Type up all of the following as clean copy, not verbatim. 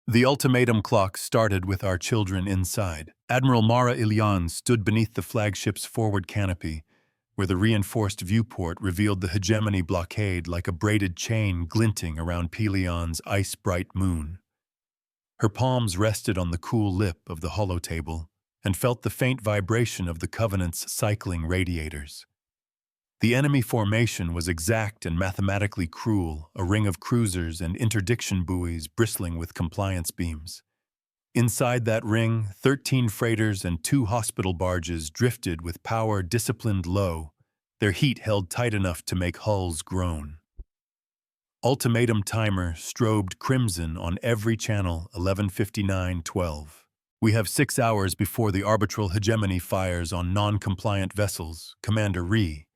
The ultimatum clock started with our children inside. Admiral Mara Ilyan stood beneath the flagship's forward canopy, where the reinforced viewport revealed the hegemony blockade like a braided chain glinting around Pelion's ice-bright moon. Her palms rested on the cool lip of the holotable and felt the faint vibration of the Covenant's cycling radiators. The enemy formation was exact and mathematically cruel, a ring of cruisers and interdiction buoys bristling with compliance beams. Inside that ring, 13 freighters and 2 hospital barges drifted with power disciplined low, their heat held tight enough to make hulls groan. Ultimatum timer strobed crimson on every channel 11:59:12. We have 6 hours before the arbitral hegemony fires on non-compliant vessels, Commander Ree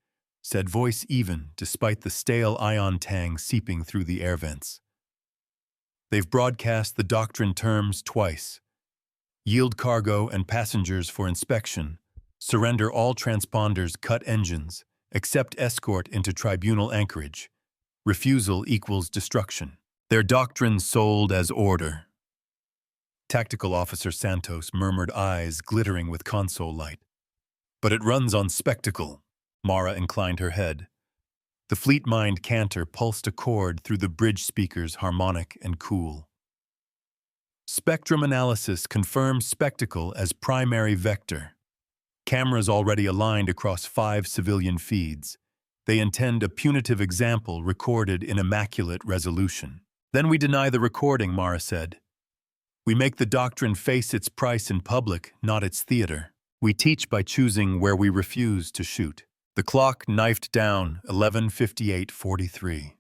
said, voice even despite the stale ion tang seeping through the air vents. They've broadcast the doctrine terms twice. Yield cargo and passengers for inspection. Surrender all transponders, cut engines. Accept escort into tribunal anchorage. Refusal equals destruction. Their doctrine sold as order. Tactical Officer Santos murmured, eyes glittering with console light. But it runs on spectacle. Mara inclined her head. The fleet-mind canter pulsed a chord through the bridge speakers, harmonic and cool. Spectrum analysis confirms spectacle as primary vector. Cameras already aligned across 5 civilian feeds. They intend a punitive example recorded in immaculate resolution. Then we deny the recording, Mara said. We make the doctrine face its price in public, not its theater. We teach by choosing where we refuse to shoot. The clock knifed down 11:58:43.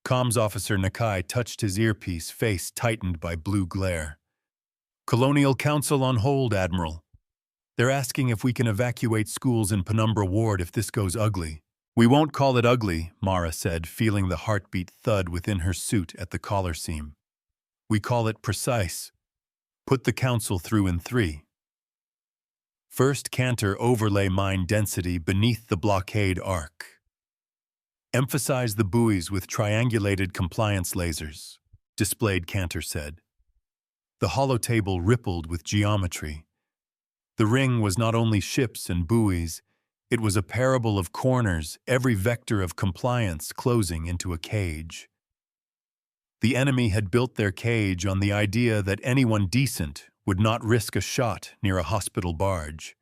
Comms Officer Nakai touched his earpiece, face tightened by blue glare. Colonial Council on hold, Admiral. They're asking if we can evacuate schools in Penumbra Ward if this goes ugly. We won't call it ugly, Mara said, feeling the heartbeat thud within her suit at the collar seam. We call it precise. Put the Council through in 3. First canter overlay mine density beneath the blockade arc. Emphasize the buoys with triangulated compliance lasers, displayed canter said. The holotable rippled with geometry. The ring was not only ships and buoys, it was a parable of corners, every vector of compliance closing into a cage. The enemy had built their cage on the idea that anyone decent would not risk a shot near a hospital barge.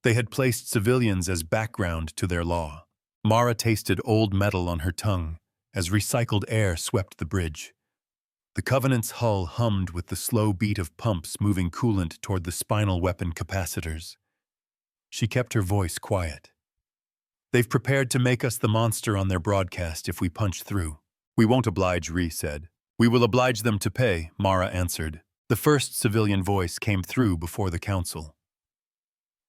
They had placed civilians as background to their law. Mara tasted old metal on her tongue as recycled air swept the bridge. The Covenant's hull hummed with the slow beat of pumps moving coolant toward the spinal weapon capacitors. She kept her voice quiet. They've prepared to make us the monster on their broadcast if we punch through. We won't oblige, Ree said. We will oblige them to pay, Mara answered. The first civilian voice came through before the council.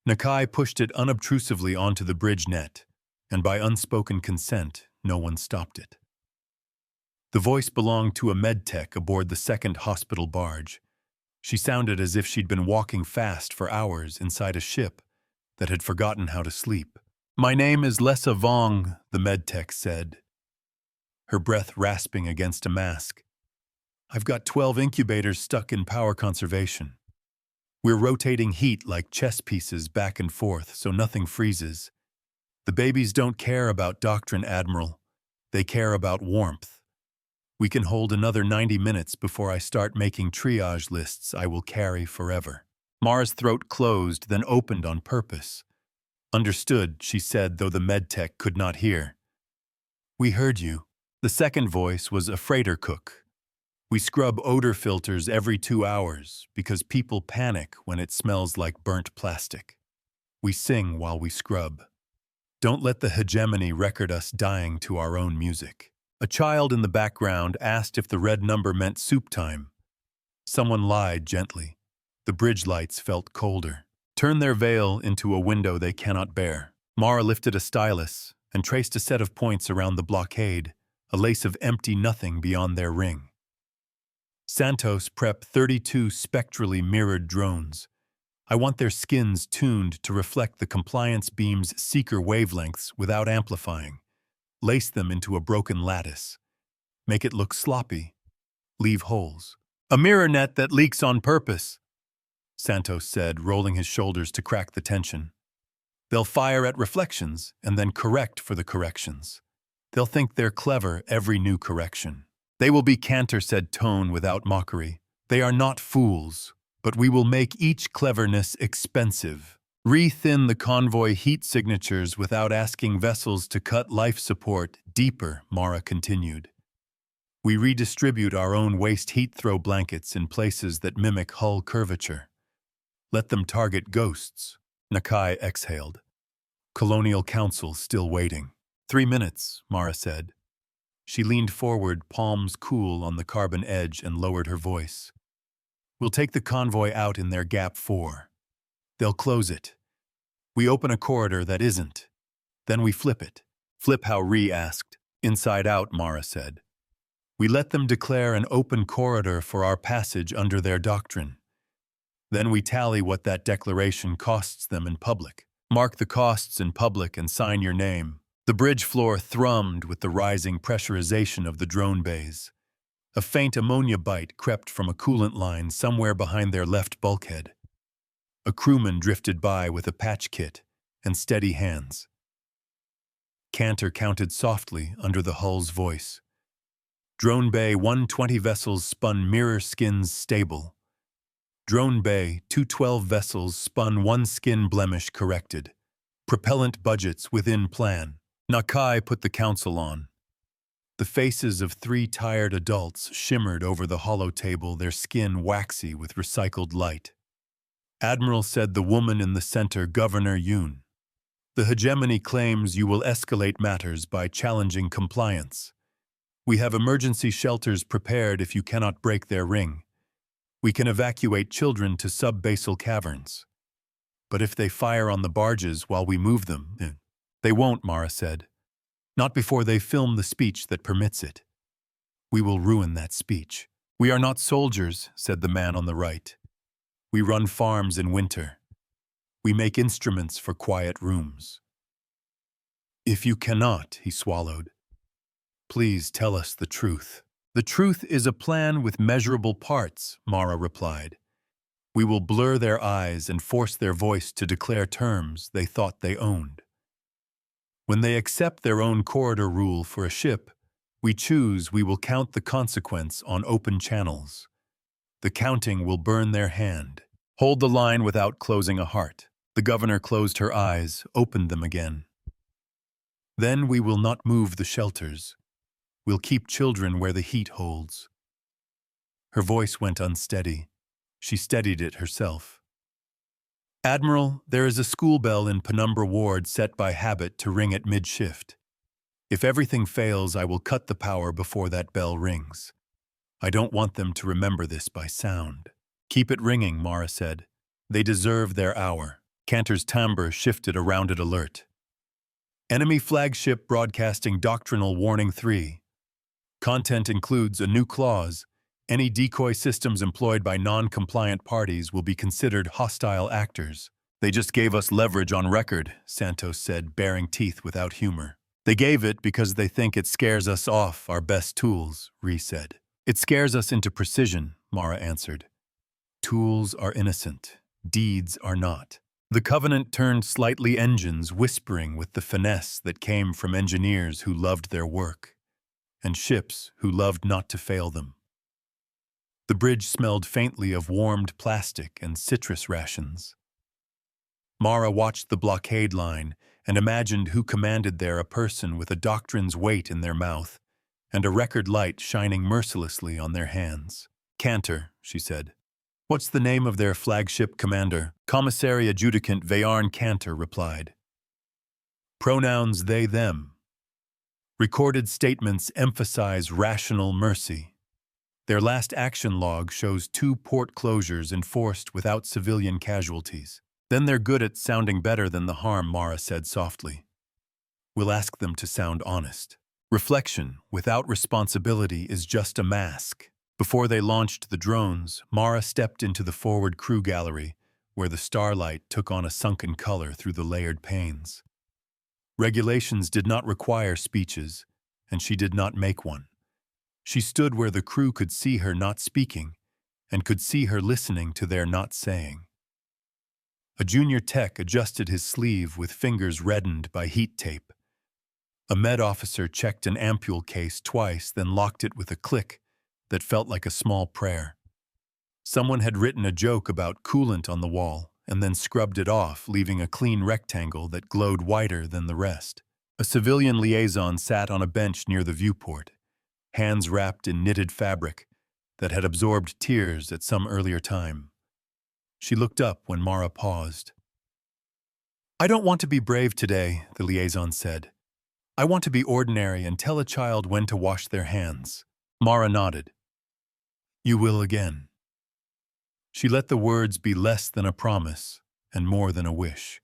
Nakai pushed it unobtrusively onto the bridge net, and by unspoken consent, no one stopped it. The voice belonged to a medtech aboard the second hospital barge. She sounded as if she'd been walking fast for hours inside a ship that had forgotten how to sleep. My name is Lessa Vong, the medtech said, her breath rasping against a mask. I've got 12 incubators stuck in power conservation. We're rotating heat like chess pieces back and forth so nothing freezes. The babies don't care about doctrine, Admiral. They care about warmth. We can hold another 90 minutes before I start making triage lists I will carry forever. Mara's throat closed, then opened on purpose. Understood, she said, though the medtech could not hear. We heard you. The second voice was a freighter cook. We scrub odor filters every 2 hours because people panic when it smells like burnt plastic. We sing while we scrub. Don't let the hegemony record us dying to our own music. A child in the background asked if the red number meant soup time. Someone lied gently. The bridge lights felt colder. Turn their veil into a window they cannot bear. Mara lifted a stylus and traced a set of points around the blockade, a lace of empty nothing beyond their ring. Santos prep 32 spectrally mirrored drones. I want their skins tuned to reflect the compliance beam's seeker wavelengths without amplifying. Lace them into a broken lattice. Make it look sloppy. Leave holes. A mirror net that leaks on purpose, Santos said, rolling his shoulders to crack the tension. They'll fire at reflections and then correct for the corrections. They'll think they're clever every new correction. They will be, Cantor said, tone without mockery. They are not fools, but we will make each cleverness expensive. Re-thin the convoy heat signatures without asking vessels to cut life support deeper, Mara continued. We redistribute our own waste heat throw blankets in places that mimic hull curvature. Let them target ghosts. Nakai exhaled. Colonial Council still waiting. 3 minutes, Mara said. She leaned forward, palms cool on the carbon edge, and lowered her voice. We'll take the convoy out in their Gap 4. They'll close it. We open a corridor that isn't. Then we flip it. Flip how Ree asked. Inside out, Mara said. We let them declare an open corridor for our passage under their doctrine. Then we tally what that declaration costs them in public. Mark the costs in public and sign your name. The bridge floor thrummed with the rising pressurization of the drone bays. A faint ammonia bite crept from a coolant line somewhere behind their left bulkhead. A crewman drifted by with a patch kit and steady hands. Cantor counted softly under the hull's voice. Drone Bay 120 vessels spun mirror skins stable. Drone Bay 212 vessels spun 1 skin blemish corrected. Propellant budgets within plan. Nakai put the council on. The faces of 3 tired adults shimmered over the hollow table, their skin waxy with recycled light. Admiral said, the woman in the center, Governor Yoon. The hegemony claims you will escalate matters by challenging compliance. We have emergency shelters prepared if you cannot break their ring. We can evacuate children to subbasal caverns. But if they fire on the barges while we move them, they won't, Mara said. Not before they film the speech that permits it. We will ruin that speech. We are not soldiers, said the man on the right. We run farms in winter. We make instruments for quiet rooms. If you cannot, he swallowed. Please tell us the truth. The truth is a plan with measurable parts, Mara replied. We will blur their eyes and force their voice to declare terms they thought they owned. When they accept their own corridor rule for a ship, we will count the consequence on open channels. The counting will burn their hand. Hold the line without closing a heart. The governor closed her eyes, opened them again. Then we will not move the shelters. We'll keep children where the heat holds. Her voice went unsteady. She steadied it herself. Admiral, there is a school bell in Penumbra Ward set by habit to ring at mid-shift. If everything fails, I will cut the power before that bell rings. I don't want them to remember this by sound. Keep it ringing, Mara said. They deserve their hour. Cantor's timbre shifted a rounded alert. Enemy flagship broadcasting doctrinal warning 3. Content includes a new clause. Any decoy systems employed by non-compliant parties will be considered hostile actors. They just gave us leverage on record, Santos said, baring teeth without humor. They gave it because they think it scares us off our best tools, Ree said. It scares us into precision, Mara answered. Tools are innocent. Deeds are not. The Covenant turned slightly engines, whispering with the finesse that came from engineers who loved their work, and ships who loved not to fail them. The bridge smelled faintly of warmed plastic and citrus rations. Mara watched the blockade line and imagined who commanded there, a person with a doctrine's weight in their mouth and a record light shining mercilessly on their hands. Cantor, she said. What's the name of their flagship commander? Commissary Adjudicant Vayarn Cantor replied. Pronouns they, them. Recorded statements emphasize rational mercy. Their last action log shows 2 port closures enforced without civilian casualties. Then they're good at sounding better than the harm, Mara said softly. We'll ask them to sound honest. Reflection without responsibility is just a mask. Before they launched the drones, Mara stepped into the forward crew gallery, where the starlight took on a sunken color through the layered panes. Regulations did not require speeches, and she did not make one. She stood where the crew could see her, not speaking, and could see her listening to their not saying. A junior tech adjusted his sleeve with fingers reddened by heat tape. A med officer checked an ampule case twice, then locked it with a click that felt like a small prayer. Someone had written a joke about coolant on the wall and then scrubbed it off, leaving a clean rectangle that glowed whiter than the rest. A civilian liaison sat on a bench near the viewport, hands wrapped in knitted fabric that had absorbed tears at some earlier time. She looked up when Mara paused. "I don't want to be brave today," the liaison said. "I want to be ordinary and tell a child when to wash their hands." Mara nodded. "You will again." She let the words be less than a promise and more than a wish.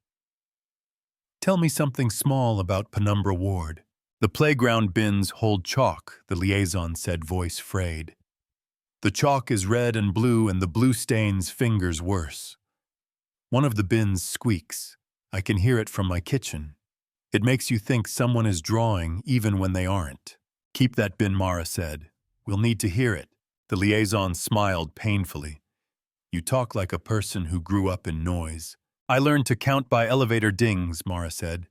"Tell me something small about Penumbra Ward." "The playground bins hold chalk," the liaison said, voice frayed. "The chalk is red and blue, and the blue stains fingers worse. One of the bins squeaks. I can hear it from my kitchen. It makes you think someone is drawing even when they aren't." "Keep that bin," Mara said. "We'll need to hear it." The liaison smiled painfully. "You talk like a person who grew up in noise." "I learned to count by elevator dings," Mara said.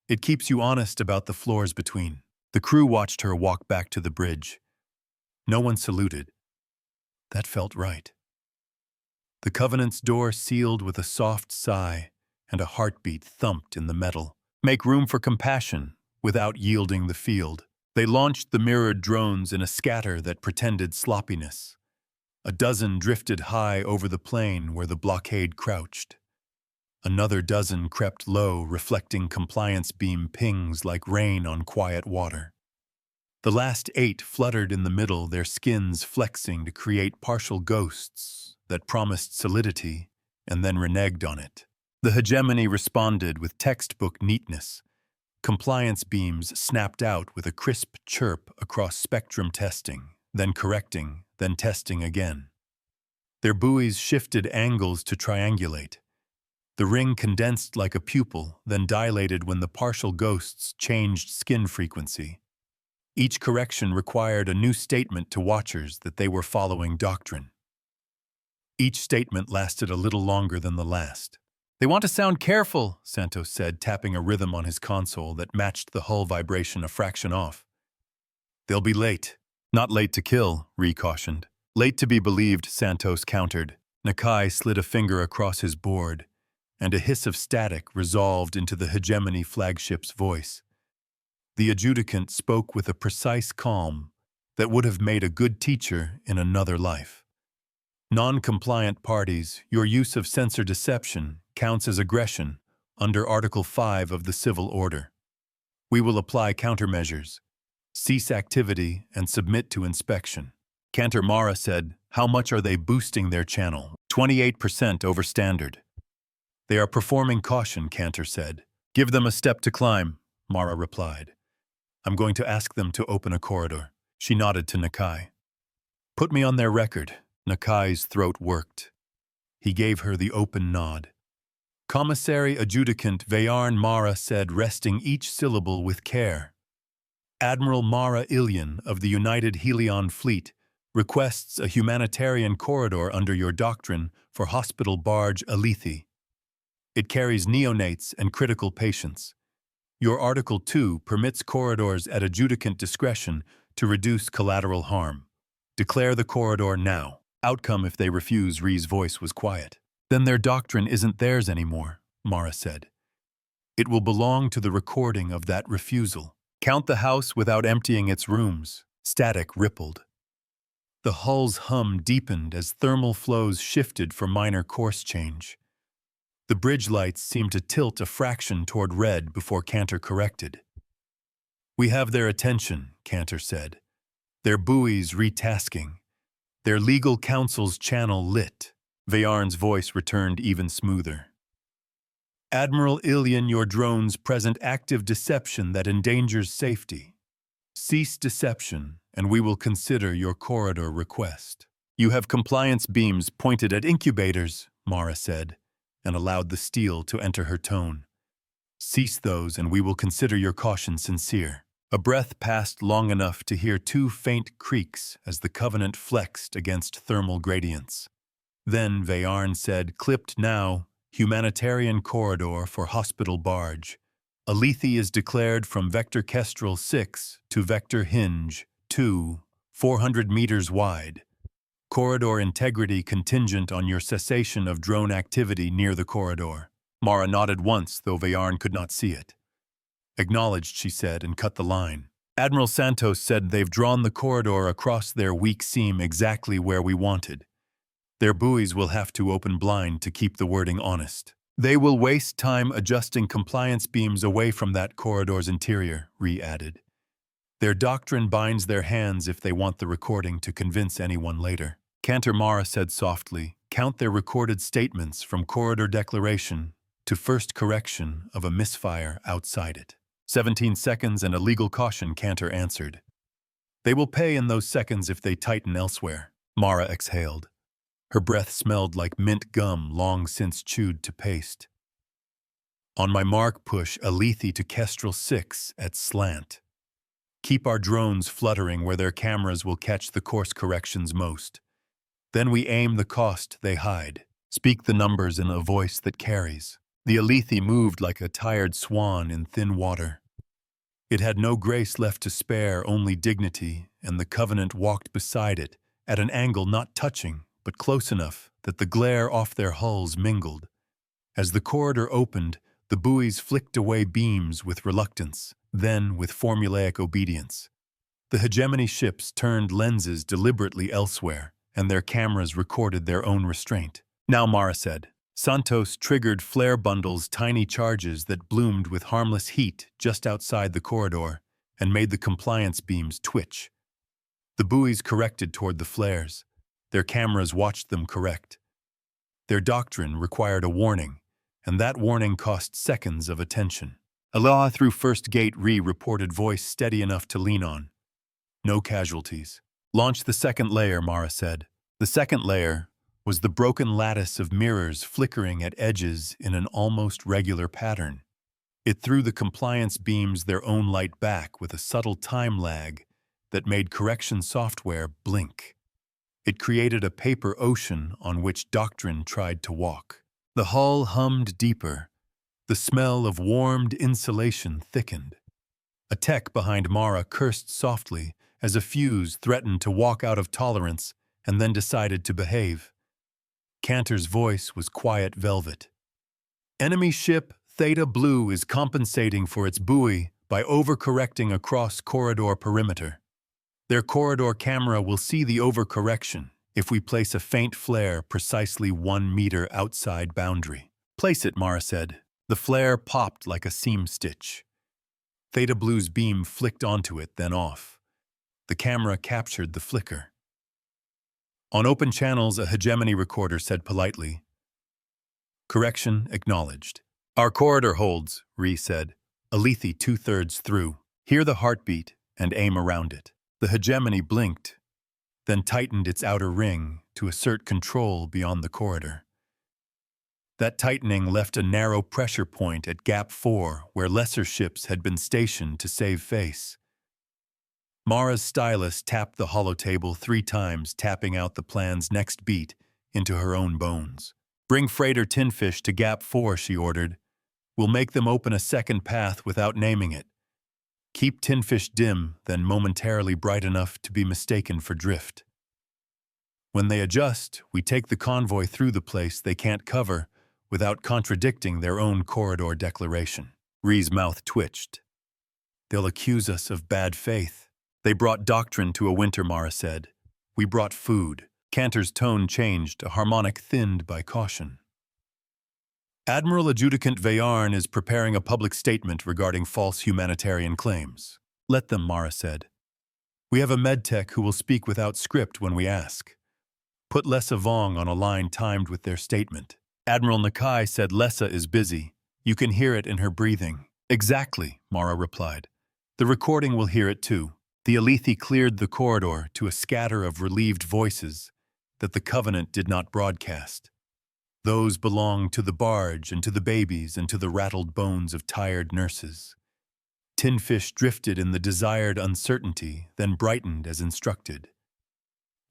"It keeps you honest about the floors between." The crew watched her walk back to the bridge. No one saluted. That felt right. The Covenant's door sealed with a soft sigh, and a heartbeat thumped in the metal. Make room for compassion without yielding the field. They launched the mirrored drones in a scatter that pretended sloppiness. A dozen drifted high over the plain where the blockade crouched. Another dozen crept low, reflecting compliance beam pings like rain on quiet water. The last 8 fluttered in the middle, their skins flexing to create partial ghosts that promised solidity and then reneged on it. The hegemony responded with textbook neatness. Compliance beams snapped out with a crisp chirp across spectrum testing, then correcting, then testing again. Their buoys shifted angles to triangulate. The ring condensed like a pupil, then dilated when the partial ghosts changed skin frequency. Each correction required a new statement to watchers that they were following doctrine. Each statement lasted a little longer than the last. "They want to sound careful," Santos said, tapping a rhythm on his console that matched the hull vibration a fraction off. "They'll be late." "Not late to kill," Ree cautioned. "Late to be believed," Santos countered. Nakai slid a finger across his board, and a hiss of static resolved into the hegemony flagship's voice. The adjudicant spoke with a precise calm that would have made a good teacher in another life. "Non-compliant parties, your use of censor deception counts as aggression under Article 5 of the Civil Order. We will apply countermeasures. Cease activity and submit to inspection." Cantor Mara said, "How much are they boosting their channel?" 28% over standard." "They are performing caution," Cantor said. "Give them a step to climb," Mara replied. "I'm going to ask them to open a corridor." She nodded to Nakai. "Put me on their record." Nakai's throat worked. He gave her the open nod. "Commissary Adjudicant Vayarn," Mara said, resting each syllable with care. "Admiral Mara Ilian of the United Helion Fleet requests a humanitarian corridor under your doctrine for hospital barge Alethi. It carries neonates and critical patients. Your Article 2 permits corridors at adjudicant discretion to reduce collateral harm. Declare the corridor now." "Outcome if they refuse," Ree's voice was quiet. "Then their doctrine isn't theirs anymore," Mara said. "It will belong to the recording of that refusal. Count the house without emptying its rooms." Static rippled. The hull's hum deepened as thermal flows shifted for minor course change. The bridge lights seemed to tilt a fraction toward red before Cantor corrected. "We have their attention," Cantor said. "Their buoys retasking. Their legal counsel's channel lit." Vayarn's voice returned even smoother. "Admiral Ilian, your drones present active deception that endangers safety. Cease deception, and we will consider your corridor request." "You have compliance beams pointed at incubators," Mara said, and allowed the steel to enter her tone. "Cease those, and we will consider your caution sincere." A breath passed long enough to hear two faint creaks as the Covenant flexed against thermal gradients. Then Veyarn said, "Clipped now, humanitarian corridor for hospital barge. Alethi is declared from Vector Kestrel 6 to Vector Hinge 2, 400 meters wide. Corridor integrity contingent on your cessation of drone activity near the corridor." Mara nodded once, though Veyarn could not see it. "Acknowledged," she said, and cut the line. "Admiral Santos said they've drawn the corridor across their weak seam exactly where we wanted. Their buoys will have to open blind to keep the wording honest. They will waste time adjusting compliance beams away from that corridor's interior," Ree added. "Their doctrine binds their hands if they want the recording to convince anyone later." Cantor Mara said softly, "Count their recorded statements from corridor declaration to first correction of a misfire outside it." 17 seconds and a legal caution," Cantor answered. "They will pay in those seconds if they tighten elsewhere." Mara exhaled. Her breath smelled like mint gum long since chewed to paste. "On my mark, push Alethi to Kestrel 6 at slant. Keep our drones fluttering where their cameras will catch the course corrections most. Then we aim the cost they hide. Speak the numbers in a voice that carries." The Alethi moved like a tired swan in thin water. It had no grace left to spare, only dignity, and the Covenant walked beside it, at an angle not touching, but close enough that the glare off their hulls mingled. As the corridor opened, the buoys flicked away beams with reluctance, then with formulaic obedience. The hegemony ships turned lenses deliberately elsewhere, and their cameras recorded their own restraint. "Now," Mara said. Santos triggered flare bundles, tiny charges that bloomed with harmless heat just outside the corridor and made the compliance beams twitch. The buoys corrected toward the flares. Their cameras watched them correct. Their doctrine required a warning, and that warning cost seconds of attention. "Aloha through first gate," Ree reported, voice steady enough to lean on. "No casualties." "Launch the second layer," Mara said. The second layer was the broken lattice of mirrors flickering at edges in an almost regular pattern. It threw the compliance beams their own light back with a subtle time lag that made correction software blink. It created a paper ocean on which doctrine tried to walk. The hull hummed deeper. The smell of warmed insulation thickened. A tech behind Mara cursed softly as a fuse threatened to walk out of tolerance and then decided to behave. Cantor's voice was quiet velvet. "Enemy ship Theta Blue is compensating for its buoy by overcorrecting across corridor perimeter. Their corridor camera will see the overcorrection if we place a faint flare precisely 1 meter outside boundary." "Place it," Mara said. The flare popped like a seam stitch. Theta Blue's beam flicked onto it, then off. The camera captured the flicker. On open channels, a hegemony recorder said politely, "Correction acknowledged." "Our corridor holds," Ree said. "Alethi 2/3 through. Hear the heartbeat and aim around it." The hegemony blinked, then tightened its outer ring to assert control beyond the corridor. That tightening left a narrow pressure point at Gap 4 where lesser ships had been stationed to save face. Mara's stylus tapped the holotable 3 times, tapping out the plan's next beat into her own bones. "Bring freighter Tinfish to Gap 4, she ordered. "We'll make them open a second path without naming it. Keep Tinfish dim, then momentarily bright enough to be mistaken for drift. When they adjust, we take the convoy through the place they can't cover without contradicting their own corridor declaration." Ree's mouth twitched. "They'll accuse us of bad faith." "They brought doctrine to a winter," Mara said. "We brought food." Cantor's tone changed, a harmonic thinned by caution. "Admiral Adjudicant Veyarn is preparing a public statement regarding false humanitarian claims." "Let them," Mara said. "We have a medtech who will speak without script when we ask. Put Lessa Vong on a line timed with their statement." Admiral Nakai said Lessa is busy. "You can hear it in her breathing." "Exactly," Mara replied. "The recording will hear it too." The Alethi cleared the corridor to a scatter of relieved voices that the Covenant did not broadcast. Those belonged to the barge and to the babies and to the rattled bones of tired nurses. Tinfish drifted in the desired uncertainty, then brightened as instructed.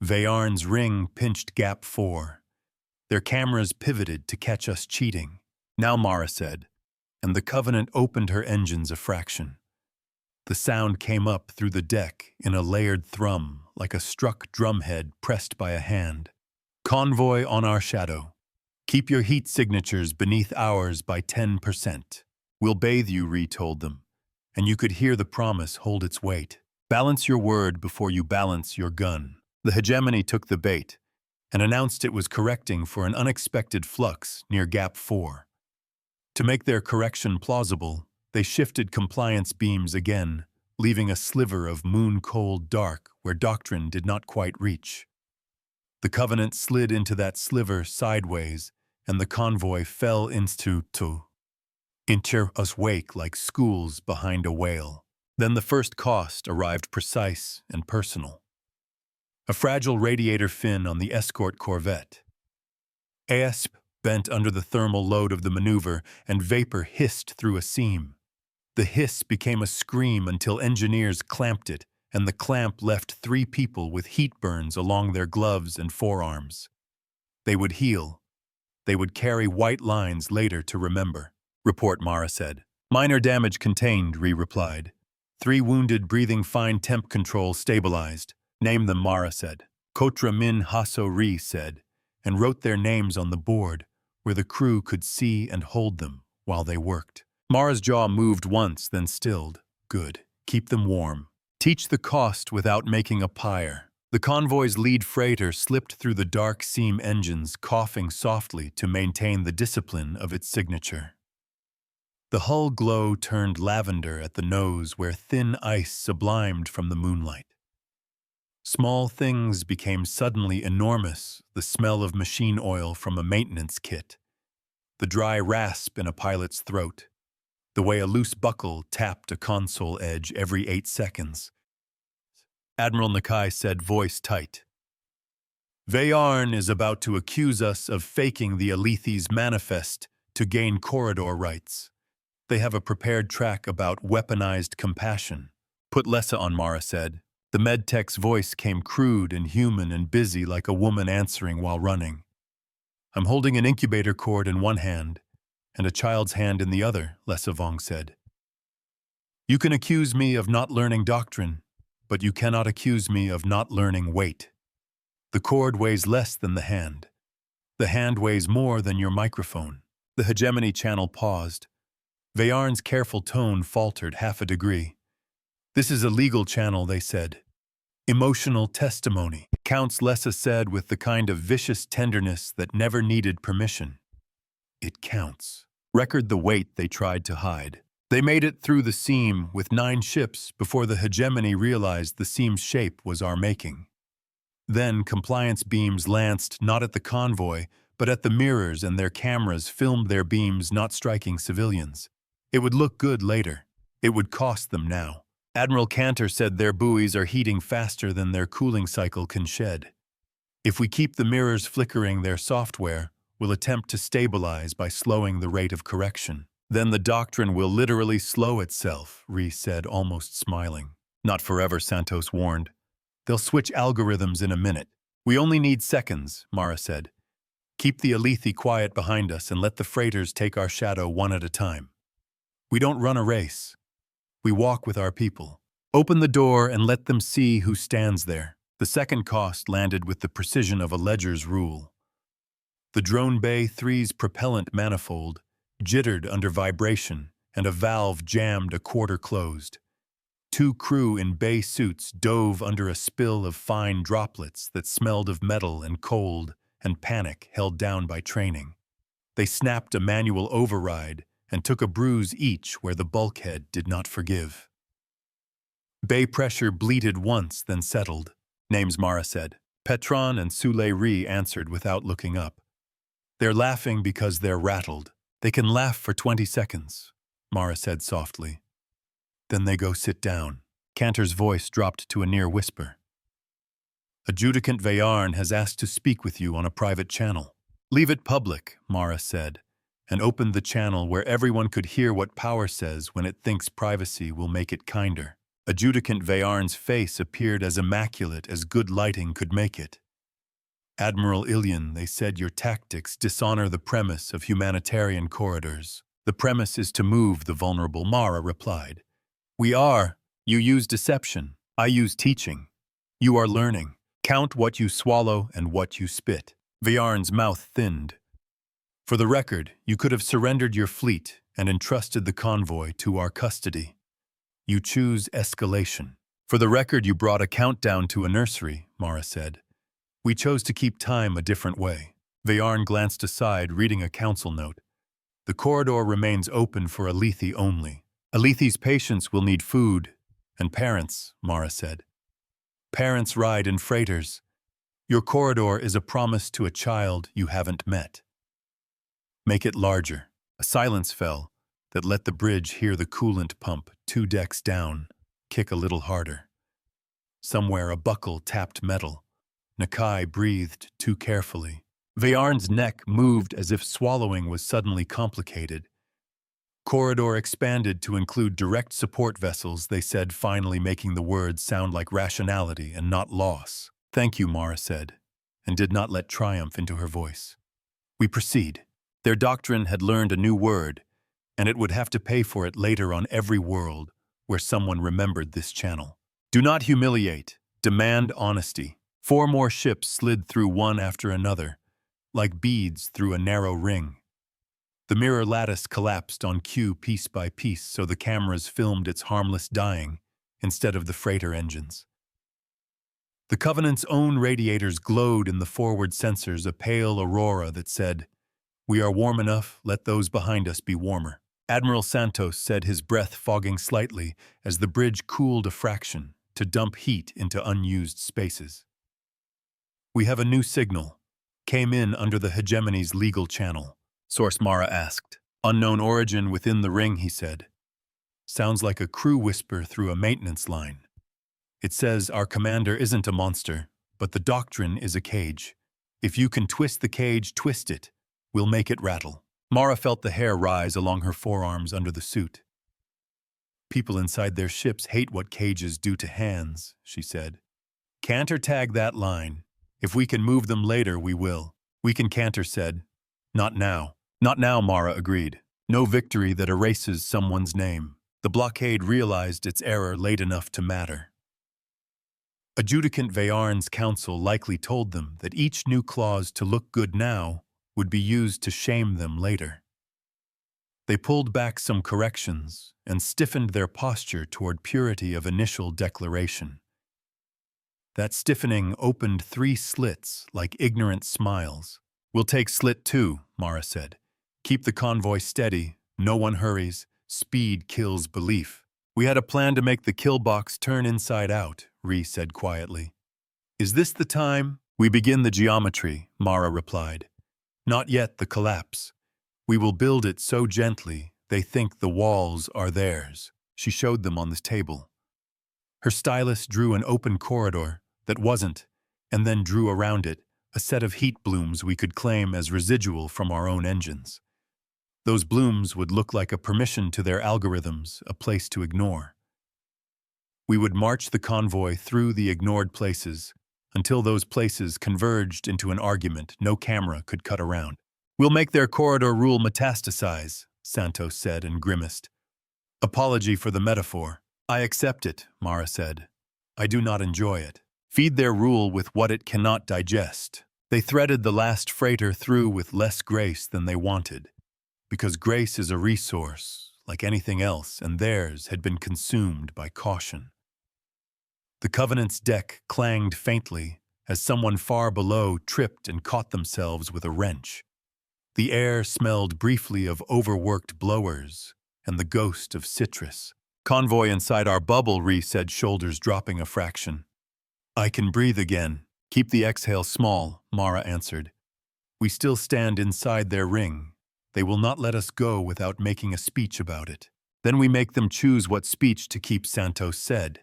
Vayarn's ring pinched gap 4. Their cameras pivoted to catch us cheating. Now, Mara said, and the Covenant opened her engines a fraction. The sound came up through the deck in a layered thrum, like a struck drumhead pressed by a hand. Convoy on our shadow. Keep your heat signatures beneath ours by 10%. We'll bathe you, Ree told them, and you could hear the promise hold its weight. Balance your word before you balance your gun. The hegemony took the bait and announced it was correcting for an unexpected flux near gap 4. To make their correction plausible, they shifted compliance beams again, leaving a sliver of moon-cold dark where doctrine did not quite reach. The Covenant slid into that sliver sideways, and the convoy fell into us wake like schools behind a whale. Then the first cost arrived precise and personal. A fragile radiator fin on the escort corvette. ASP bent under the thermal load of the maneuver, and vapor hissed through a seam. The hiss became a scream until engineers clamped it, and the clamp left 3 people with heat burns along their gloves and forearms. They would heal. They would carry white lines later to remember, Report Mara said. Minor damage contained, Ree replied. 3 wounded breathing fine temp control stabilized. Name them, Mara said. Kotra Min Hasso Ree said, and wrote their names on the board, where the crew could see and hold them while they worked. Mara's jaw moved once, then stilled. Good. Keep them warm. Teach the cost without making a pyre. The convoy's lead freighter slipped through the dark seam engines, coughing softly to maintain the discipline of its signature. The hull glow turned lavender at the nose where thin ice sublimed from the moonlight. Small things became suddenly enormous, the smell of machine oil from a maintenance kit, the dry rasp in a pilot's throat, the way a loose buckle tapped a console edge every 8 seconds. Admiral Nakai said, voice tight. Vayarn is about to accuse us of faking the Alethes manifest to gain corridor rights. They have a prepared track about weaponized compassion. Put Lessa on, Mara said. The medtech's voice came crude and human and busy like a woman answering while running. I'm holding an incubator cord in one hand and a child's hand in the other, Lessa Vong said. You can accuse me of not learning doctrine, but you cannot accuse me of not learning weight. The cord weighs less than the hand. The hand weighs more than your microphone. The hegemony channel paused. Vayarn's careful tone faltered half a degree. This is a legal channel, they said. Emotional testimony, Counts Lessa said with the kind of vicious tenderness that never needed permission. It counts. Record the weight they tried to hide. They made it through the seam with 9 ships before the hegemony realized the seam's shape was our making. Then compliance beams lanced not at the convoy, but at the mirrors, and their cameras filmed their beams not striking civilians. It would look good later. It would cost them now. Admiral Cantor said their buoys are heating faster than their cooling cycle can shed. If we keep the mirrors flickering their software, we'll attempt to stabilize by slowing the rate of correction. Then the doctrine will literally slow itself, Reese said, almost smiling. Not forever, Santos warned. They'll switch algorithms in a minute. We only need seconds, Mara said. Keep the Alethi quiet behind us and let the freighters take our shadow one at a time. We don't run a race. We walk with our people. Open the door and let them see who stands there. The second cost landed with the precision of a ledger's rule. The Drone Bay 3's propellant manifold jittered under vibration, and a valve jammed a quarter closed. 2 crew in bay suits dove under a spill of fine droplets that smelled of metal and cold and panic held down by training. They snapped a manual override and took a bruise each where the bulkhead did not forgive. Bay pressure bleated once, then settled, names Mara said. Petron and Sule Ri answered without looking up. They're laughing because they're rattled. They can laugh for 20 seconds, Mara said softly. Then they go sit down. Cantor's voice dropped to a near whisper. Adjudicant Vayarn has asked to speak with you on a private channel. Leave it public, Mara said, and opened the channel where everyone could hear what power says when it thinks privacy will make it kinder. Adjudicant Vayarn's face appeared as immaculate as good lighting could make it. Admiral Ilian, they said your tactics dishonor the premise of humanitarian corridors. The premise is to move the vulnerable, Mara replied. You use deception. I use teaching. You are learning. Count what you swallow and what you spit. Vayarn's mouth thinned. For the record, you could have surrendered your fleet and entrusted the convoy to our custody. You choose escalation. For the record, you brought a countdown to a nursery, Mara said. We chose to keep time a different way. Vayarn glanced aside, reading a council note. The corridor remains open for Alethi only. Alethi's patients will need food and parents, Mara said. Parents ride in freighters. Your corridor is a promise to a child you haven't met. Make it larger. A silence fell that let the bridge hear the coolant pump 2 decks down, kick a little harder. Somewhere a buckle tapped metal. Nakai breathed too carefully. Vayarn's neck moved as if swallowing was suddenly complicated. Corridor expanded to include direct support vessels, they said, finally making the words sound like rationality and not loss. Thank you, Mara said, and did not let triumph into her voice. We proceed. Their doctrine had learned a new word, and it would have to pay for it later on every world where someone remembered this channel. Do not humiliate. Demand honesty. 4 more ships slid through one after another, like beads through a narrow ring. The mirror lattice collapsed on cue piece by piece so the cameras filmed its harmless dying instead of the freighter engines. The Covenant's own radiators glowed in the forward sensors, a pale aurora that said, "We are warm enough, let those behind us be warmer." Admiral Santos said, his breath fogging slightly as the bridge cooled a fraction to dump heat into unused spaces. We have a new signal. Came in under the hegemony's legal channel. Source Mara asked. Unknown origin within the ring, he said. Sounds like a crew whisper through a maintenance line. It says our commander isn't a monster, but the doctrine is a cage. If you can twist the cage, twist it. We'll make it rattle. Mara felt the hair rise along her forearms under the suit. People inside their ships hate what cages do to hands, she said. Cantor tag that line. If we can move them later, we will. We can, Cantor said. Not now. Not now, Mara agreed. No victory that erases someone's name. The blockade realized its error late enough to matter. Adjudicant Vayarn's council likely told them that each new clause to look good now would be used to shame them later. They pulled back some corrections and stiffened their posture toward purity of initial declaration. That stiffening opened 3 slits like ignorant smiles. We'll take slit 2, Mara said. Keep the convoy steady, no one hurries, speed kills belief. We had a plan to make the kill box turn inside out, Ree said quietly. Is this the time? We begin the geometry, Mara replied. Not yet the collapse. We will build it so gently they think the walls are theirs. She showed them on the table. Her stylus drew an open corridor that wasn't, and then drew around it a set of heat blooms we could claim as residual from our own engines. Those blooms would look like a permission to their algorithms, a place to ignore. We would march the convoy through the ignored places until those places converged into an argument no camera could cut around. We'll make their corridor rule metastasize, Santos said and grimaced. Apology for the metaphor. I accept it, Mara said. I do not enjoy it. Feed their rule with what it cannot digest. They threaded the last freighter through with less grace than they wanted, because grace is a resource, like anything else, and theirs had been consumed by caution. The Covenant's deck clanged faintly as someone far below tripped and caught themselves with a wrench. The air smelled briefly of overworked blowers and the ghost of citrus. Convoy inside our bubble, Ree said, shoulders dropping a fraction. I can breathe again. Keep the exhale small, Mara answered. We still stand inside their ring. They will not let us go without making a speech about it. Then we make them choose what speech to keep, Santos said.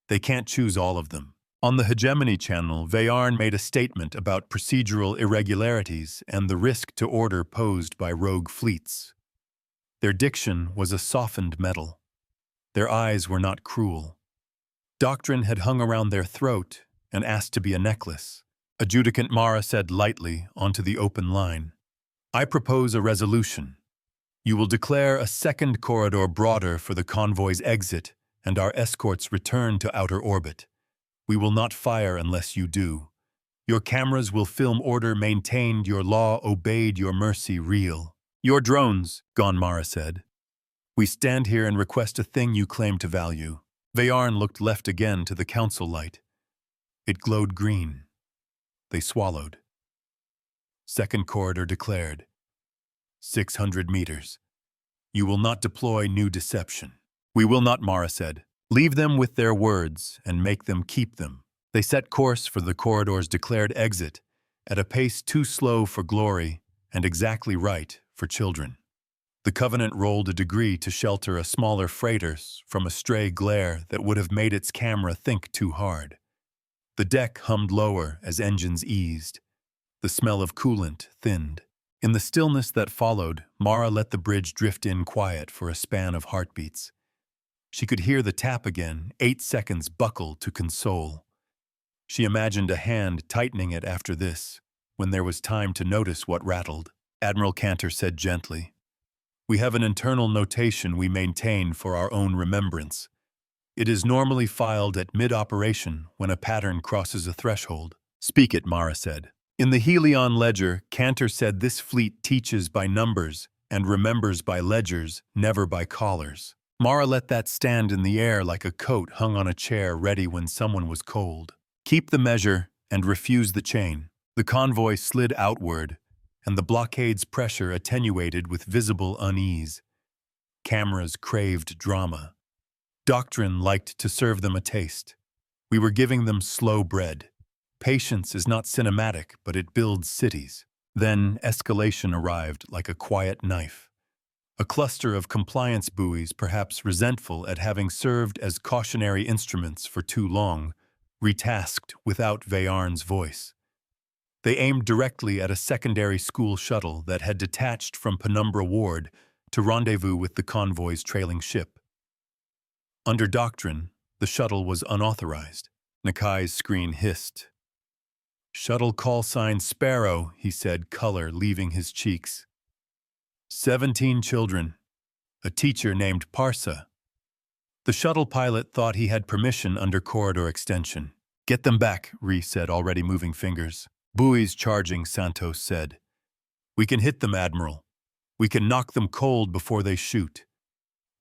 They can't choose all of them. On the Hegemony channel, Veyarn made a statement about procedural irregularities and the risk to order posed by rogue fleets. Their diction was a softened metal. Their eyes were not cruel. Doctrine had hung around their throat and asked to be a necklace. Adjudicant Mara said lightly onto the open line, "I propose a resolution. You will declare a second corridor broader for the convoy's exit and our escort's return to outer orbit. We will not fire unless you do. Your cameras will film order maintained, your law obeyed, your mercy real." "Your drones," Gonmara said. "We stand here and request a thing you claim to value." Veyarn looked left again to the council light. It glowed green. They swallowed. Second corridor declared. 600 meters. You will not deploy new deception. "We will not," Mara said. "Leave them with their words and make them keep them." They set course for the corridor's declared exit at a pace too slow for glory and exactly right for children. The Covenant rolled a degree to shelter a smaller freighter from a stray glare that would have made its camera think too hard. The deck hummed lower as engines eased. The smell of coolant thinned. In the stillness that followed, Mara let the bridge drift in quiet for a span of heartbeats. She could hear the tap again, 8 seconds buckle to console. She imagined a hand tightening it after this, when there was time to notice what rattled. Admiral Cantor said gently, "We have an internal notation we maintain for our own remembrance. It is normally filed at mid-operation when a pattern crosses a threshold." "Speak it," Mara said. In the Helion ledger, Cantor said this fleet teaches by numbers and remembers by ledgers, never by collars. Mara let that stand in the air like a coat hung on a chair ready when someone was cold. Keep the measure and refuse the chain. The convoy slid outward, and the blockade's pressure attenuated with visible unease. Cameras craved drama. Doctrine liked to serve them a taste. We were giving them slow bread. Patience is not cinematic, but it builds cities. Then escalation arrived like a quiet knife. A cluster of compliance buoys, perhaps resentful at having served as cautionary instruments for too long, retasked without Veyarn's voice. They aimed directly at a secondary school shuttle that had detached from Penumbra Ward to rendezvous with the convoy's trailing ship. Under Doctrine, the shuttle was unauthorized. Nakai's screen hissed. "Shuttle call sign Sparrow," he said, color leaving his cheeks. 17 children. A teacher named Parsa. The shuttle pilot thought he had permission under corridor extension. "Get them back," Rhys said, already moving fingers. "Buoys charging," Santos said. "We can hit them, Admiral. We can knock them cold before they shoot.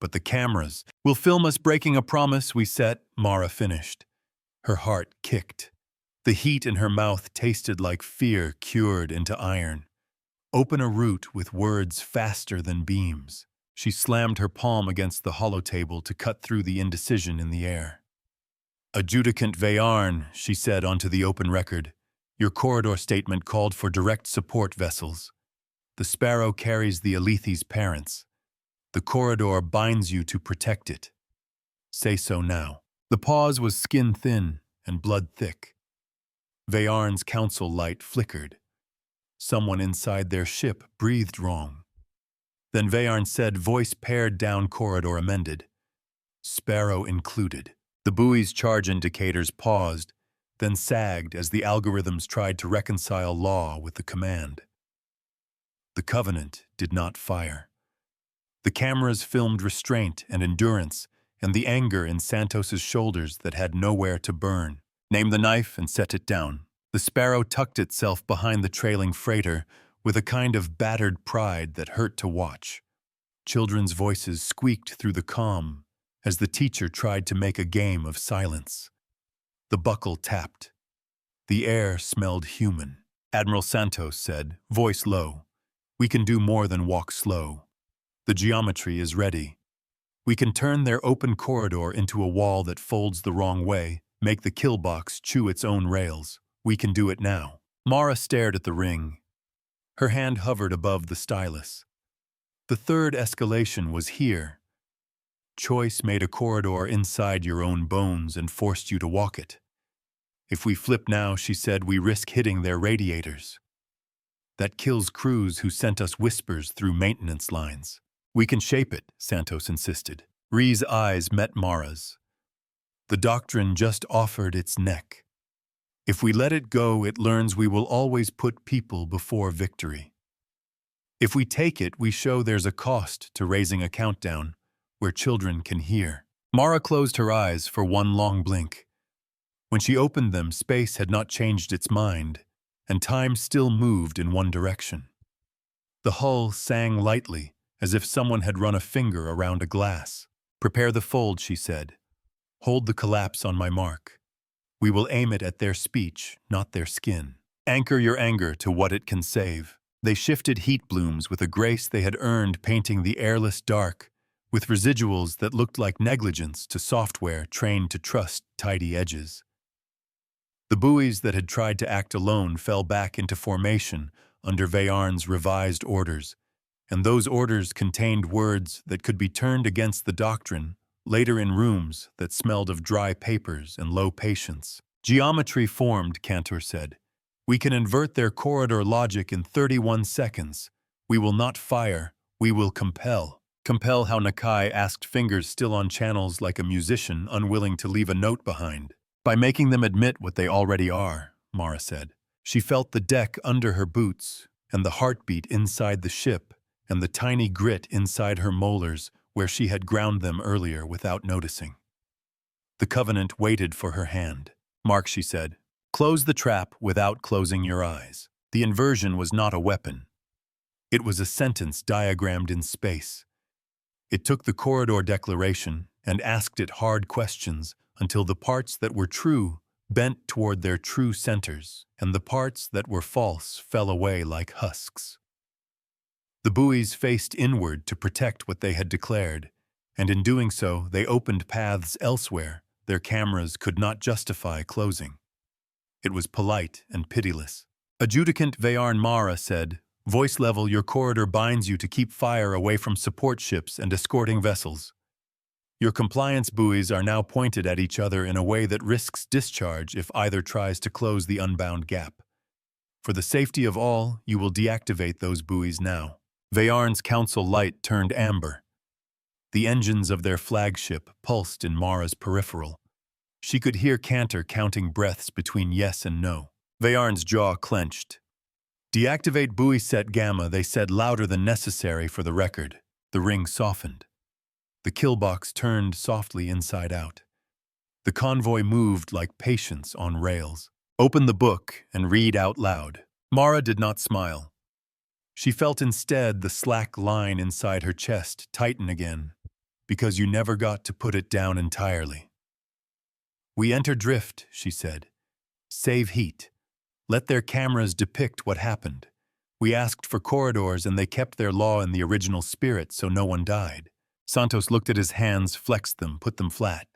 But the cameras will film us breaking a promise we set," Mara finished. Her heart kicked. The heat in her mouth tasted like fear cured into iron. Open a route with words faster than beams. She slammed her palm against the hollow table to cut through the indecision in the air. "Adjudicant Veyarn," she said onto the open record, "your corridor statement called for direct support vessels. The Sparrow carries the Alethi's parents. The corridor binds you to protect it. Say so now." The pause was skin-thin and blood-thick. Veyarn's council light flickered. Someone inside their ship breathed wrong. Then Veyarn said, voice pared down, corridor amended. Sparrow included. The buoy's charge indicators paused, then sagged as the algorithms tried to reconcile law with the command. The Covenant did not fire. The cameras filmed restraint and endurance, and the anger in Santos's shoulders that had nowhere to burn. "Name the knife and set it down." The Sparrow tucked itself behind the trailing freighter with a kind of battered pride that hurt to watch. Children's voices squeaked through the calm as the teacher tried to make a game of silence. The buckle tapped. The air smelled human. Admiral Santos said, voice low, "We can do more than walk slow. The geometry is ready. We can turn their open corridor into a wall that folds the wrong way, make the kill box chew its own rails. We can do it now." Mara stared at the ring. Her hand hovered above the stylus. The third escalation was here. Choice made a corridor inside your own bones and forced you to walk it. If we flip now, she said, we risk hitting their radiators. That kills crews who sent us whispers through maintenance lines. We can shape it, Santos insisted. Ree's eyes met Mara's. The doctrine just offered its neck. If we let it go, it learns we will always put people before victory. If we take it, we show there's a cost to raising a countdown where children can hear. Mara closed her eyes for one long blink. When she opened them, space had not changed its mind, and time still moved in one direction. The hull sang lightly, as if someone had run a finger around a glass. Prepare the fold, she said. Hold the collapse on my mark. We will aim it at their speech, not their skin. Anchor your anger to what it can save. They shifted heat blooms with a grace they had earned, painting the airless dark, with residuals that looked like negligence to software trained to trust tidy edges. The buoys that had tried to act alone fell back into formation under Veyarn's revised orders, and those orders contained words that could be turned against the doctrine later in rooms that smelled of dry papers and low patience. Geometry formed, Cantor said. We can invert their corridor logic in 31 seconds. We will not fire, we will compel. Compel how Nakai asked, fingers still on channels like a musician unwilling to leave a note behind. By making them admit what they already are, Mara said. She felt the deck under her boots, and the heartbeat inside the ship, and the tiny grit inside her molars where she had ground them earlier without noticing. The Covenant waited for her hand. Mark, she said, close the trap without closing your eyes. The inversion was not a weapon. It was a sentence diagrammed in space. It took the corridor declaration and asked it hard questions until the parts that were true bent toward their true centers, and the parts that were false fell away like husks. The buoys faced inward to protect what they had declared, and in doing so, they opened paths elsewhere their cameras could not justify closing. It was polite and pitiless. Adjudicant Veyarn Mara said, voice level, your corridor binds you to keep fire away from support ships and escorting vessels. Your compliance buoys are now pointed at each other in a way that risks discharge if either tries to close the unbound gap. For the safety of all, you will deactivate those buoys now. Veyarn's council light turned amber. The engines of their flagship pulsed in Mara's peripheral. She could hear Cantor counting breaths between yes and no. Veyarn's jaw clenched. Deactivate buoy set Gamma, they said louder than necessary for the record. The ring softened. The killbox turned softly inside out. The convoy moved like patience on rails. Open the book and read out loud. Mara did not smile. She felt instead the slack line inside her chest tighten again, because you never got to put it down entirely. We enter drift, she said. Save heat. Let their cameras depict what happened. We asked for corridors and they kept their law in the original spirit so no one died. Santos looked at his hands, flexed them, put them flat.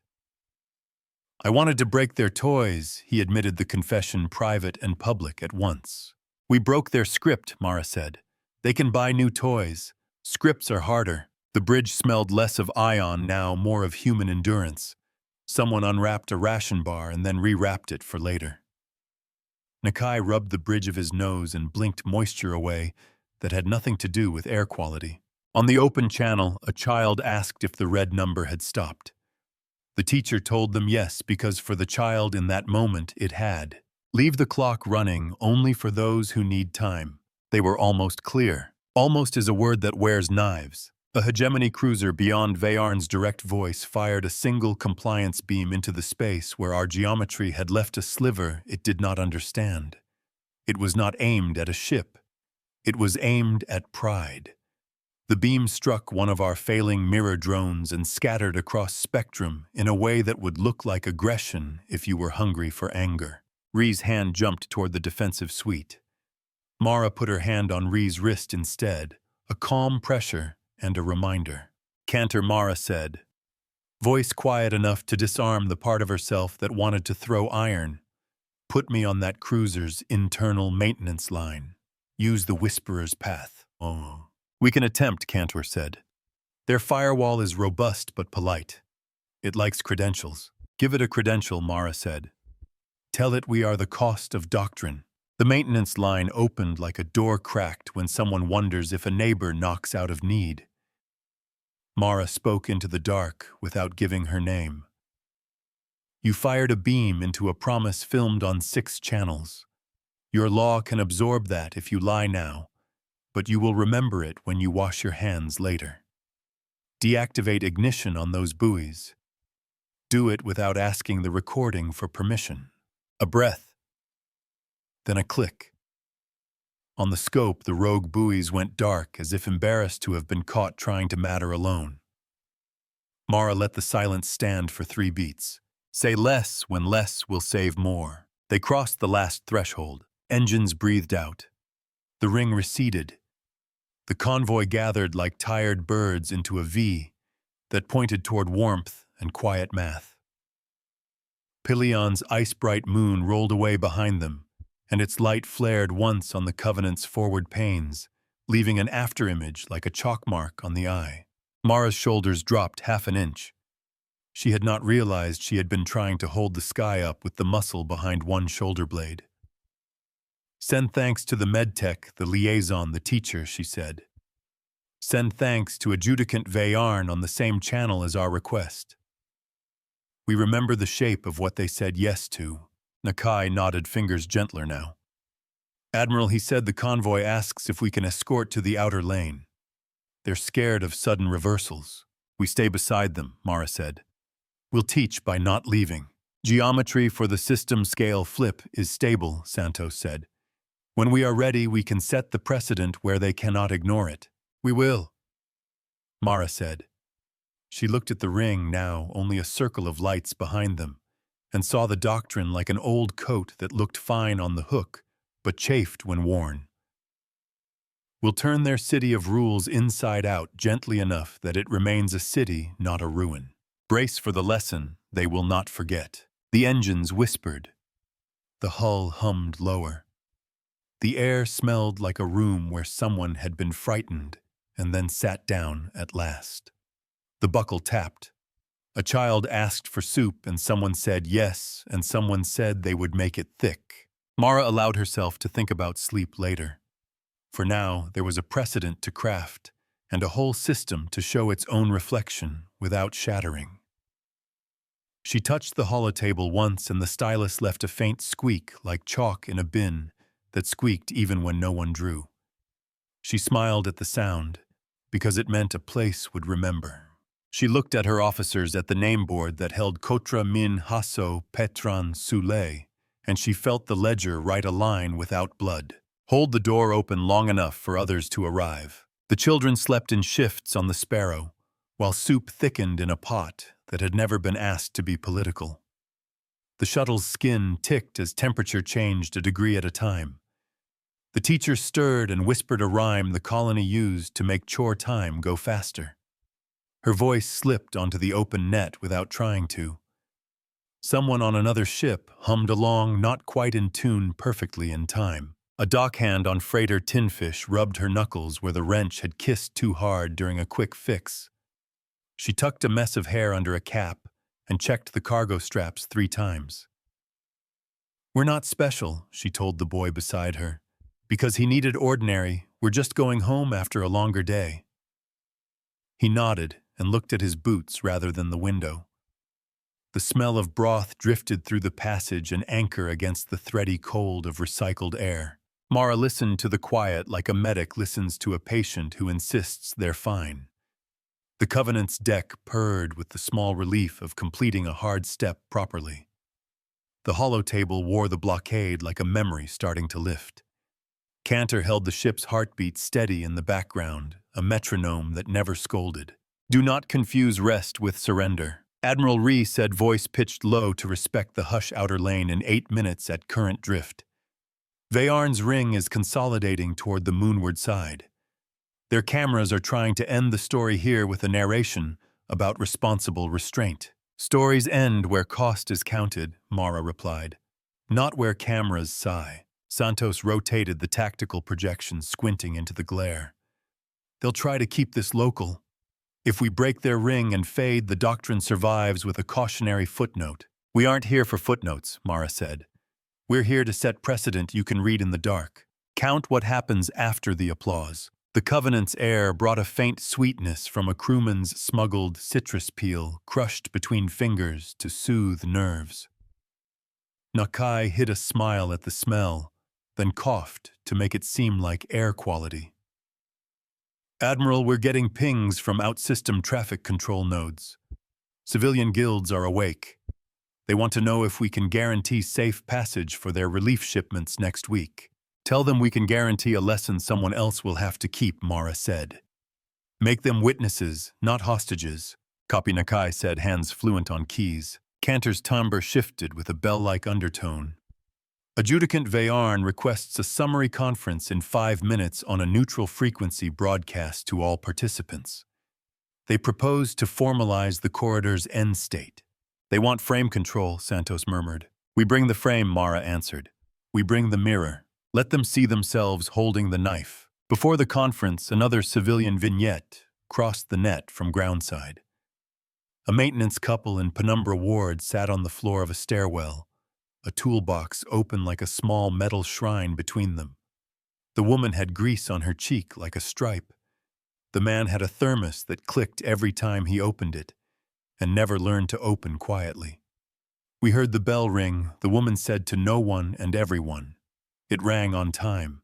I wanted to break their toys, he admitted the confession private and public at once. We broke their script, Mara said. They can buy new toys. Scripts are harder. The bridge smelled less of ion now, more of human endurance. Someone unwrapped a ration bar and then rewrapped it for later. Nakai rubbed the bridge of his nose and blinked moisture away that had nothing to do with air quality. On the open channel, a child asked if the red number had stopped. The teacher told them yes, because for the child in that moment it had. Leave the clock running only for those who need time. They were almost clear. Almost is a word that wears knives. A hegemony cruiser beyond Veyarn's direct voice fired a single compliance beam into the space where our geometry had left a sliver it did not understand. It was not aimed at a ship. It was aimed at pride. The beam struck one of our failing mirror drones and scattered across spectrum in a way that would look like aggression if you were hungry for anger. Ree's hand jumped toward the defensive suite. Mara put her hand on Ree's wrist instead, a calm pressure and a reminder. Cantor, Mara said, voice quiet enough to disarm the part of herself that wanted to throw iron. Put me on that cruiser's internal maintenance line. Use the Whisperer's path. Oh. We can attempt, Cantor said. Their firewall is robust but polite. It likes credentials. Give it a credential, Mara said. Tell it we are the cost of doctrine. The maintenance line opened like a door cracked when someone wonders if a neighbor knocks out of need. Mara spoke into the dark without giving her name. You fired a beam into a promise filmed on 6 channels. Your law can absorb that if you lie now, but you will remember it when you wash your hands later. Deactivate ignition on those buoys. Do it without asking the recording for permission. A breath. Then a click. On the scope, the rogue buoys went dark as if embarrassed to have been caught trying to matter alone. Mara let the silence stand for 3 beats. Say less when less will save more. They crossed the last threshold. Engines breathed out. The ring receded. The convoy gathered like tired birds into a V that pointed toward warmth and quiet math. Pilion's ice-bright moon rolled away behind them, and its light flared once on the Covenant's forward panes, leaving an afterimage like a chalk mark on the eye. Mara's shoulders dropped half an inch. She had not realized she had been trying to hold the sky up with the muscle behind one shoulder blade. Send thanks to the medtech, the liaison, the teacher, she said. Send thanks to Adjudicant Veyarn on the same channel as our request. We remember the shape of what they said yes to. Nakai nodded, fingers gentler now. Admiral, he said, the convoy asks if we can escort to the outer lane. They're scared of sudden reversals. We stay beside them, Mara said. We'll teach by not leaving. Geometry for the system scale flip is stable, Santos said. When we are ready, we can set the precedent where they cannot ignore it. We will, Mara said. She looked at the ring, now only a circle of lights behind them, and saw the doctrine like an old coat that looked fine on the hook, but chafed when worn. We'll turn their city of rules inside out gently enough that it remains a city, not a ruin. Brace for the lesson they will not forget. The engines whispered. The hull hummed lower. The air smelled like a room where someone had been frightened and then sat down at last. The buckle tapped. A child asked for soup and someone said yes, and someone said they would make it thick. Mara allowed herself to think about sleep later. For now, there was a precedent to craft and a whole system to show its own reflection without shattering. She touched the holotable once and the stylus left a faint squeak like chalk in a bin that squeaked even when no one drew. She smiled at the sound because it meant a place would remember. She looked at her officers at the name board that held Kotra Min Hasso Petran Sule, and she felt the ledger write a line without blood. Hold the door open long enough for others to arrive. The children slept in shifts on the Sparrow, while soup thickened in a pot that had never been asked to be political. The shuttle's skin ticked as temperature changed a degree at a time. The teacher stirred and whispered a rhyme the colony used to make chore time go faster. Her voice slipped onto the open net without trying to. Someone on another ship hummed along, not quite in tune, perfectly in time. A dockhand on freighter Tinfish rubbed her knuckles where the wrench had kissed too hard during a quick fix. She tucked a mess of hair under a cap and checked the cargo straps 3 times. We're not special, she told the boy beside her. Because he needed ordinary, we're just going home after a longer day. He nodded and looked at his boots rather than the window. The smell of broth drifted through the passage and anchor against the thready cold of recycled air. Mara listened to the quiet like a medic listens to a patient who insists they're fine. The Covenant's deck purred with the small relief of completing a hard step properly. The holotable wore the blockade like a memory starting to lift. Cantor held the ship's heartbeat steady in the background, a metronome that never scolded. Do not confuse rest with surrender. Admiral Ree said, voice pitched low to respect the hush outer lane in 8 minutes at current drift. Veyarn's ring is consolidating toward the moonward side. Their cameras are trying to end the story here with a narration about responsible restraint. Stories end where cost is counted, Mara replied. Not where cameras sigh. Santos rotated the tactical projection, squinting into the glare. They'll try to keep this local. If we break their ring and fade, the doctrine survives with a cautionary footnote. We aren't here for footnotes, Mara said. We're here to set precedent you can read in the dark. Count what happens after the applause. The Covenant's air brought a faint sweetness from a crewman's smuggled citrus peel crushed between fingers to soothe nerves. Nakai hid a smile at the smell, then coughed to make it seem like air quality. Admiral, we're getting pings from out-system traffic control nodes. Civilian guilds are awake. They want to know if we can guarantee safe passage for their relief shipments next week. Tell them we can guarantee a lesson someone else will have to keep, Mara said. Make them witnesses, not hostages, Copy Nakai said, hands fluent on keys. Cantor's timbre shifted with a bell-like undertone. Adjudicant Vayarn requests a summary conference in 5 minutes on a neutral frequency broadcast to all participants. They propose to formalize the corridor's end state. They want frame control, Santos murmured. We bring the frame, Mara answered. We bring the mirror. Let them see themselves holding the knife. Before the conference, another civilian vignette crossed the net from groundside. A maintenance couple in Penumbra Ward sat on the floor of a stairwell, a toolbox open like a small metal shrine between them. The woman had grease on her cheek like a stripe. The man had a thermos that clicked every time he opened it, and never learned to open quietly. We heard the bell ring, the woman said to no one and everyone. It rang on time.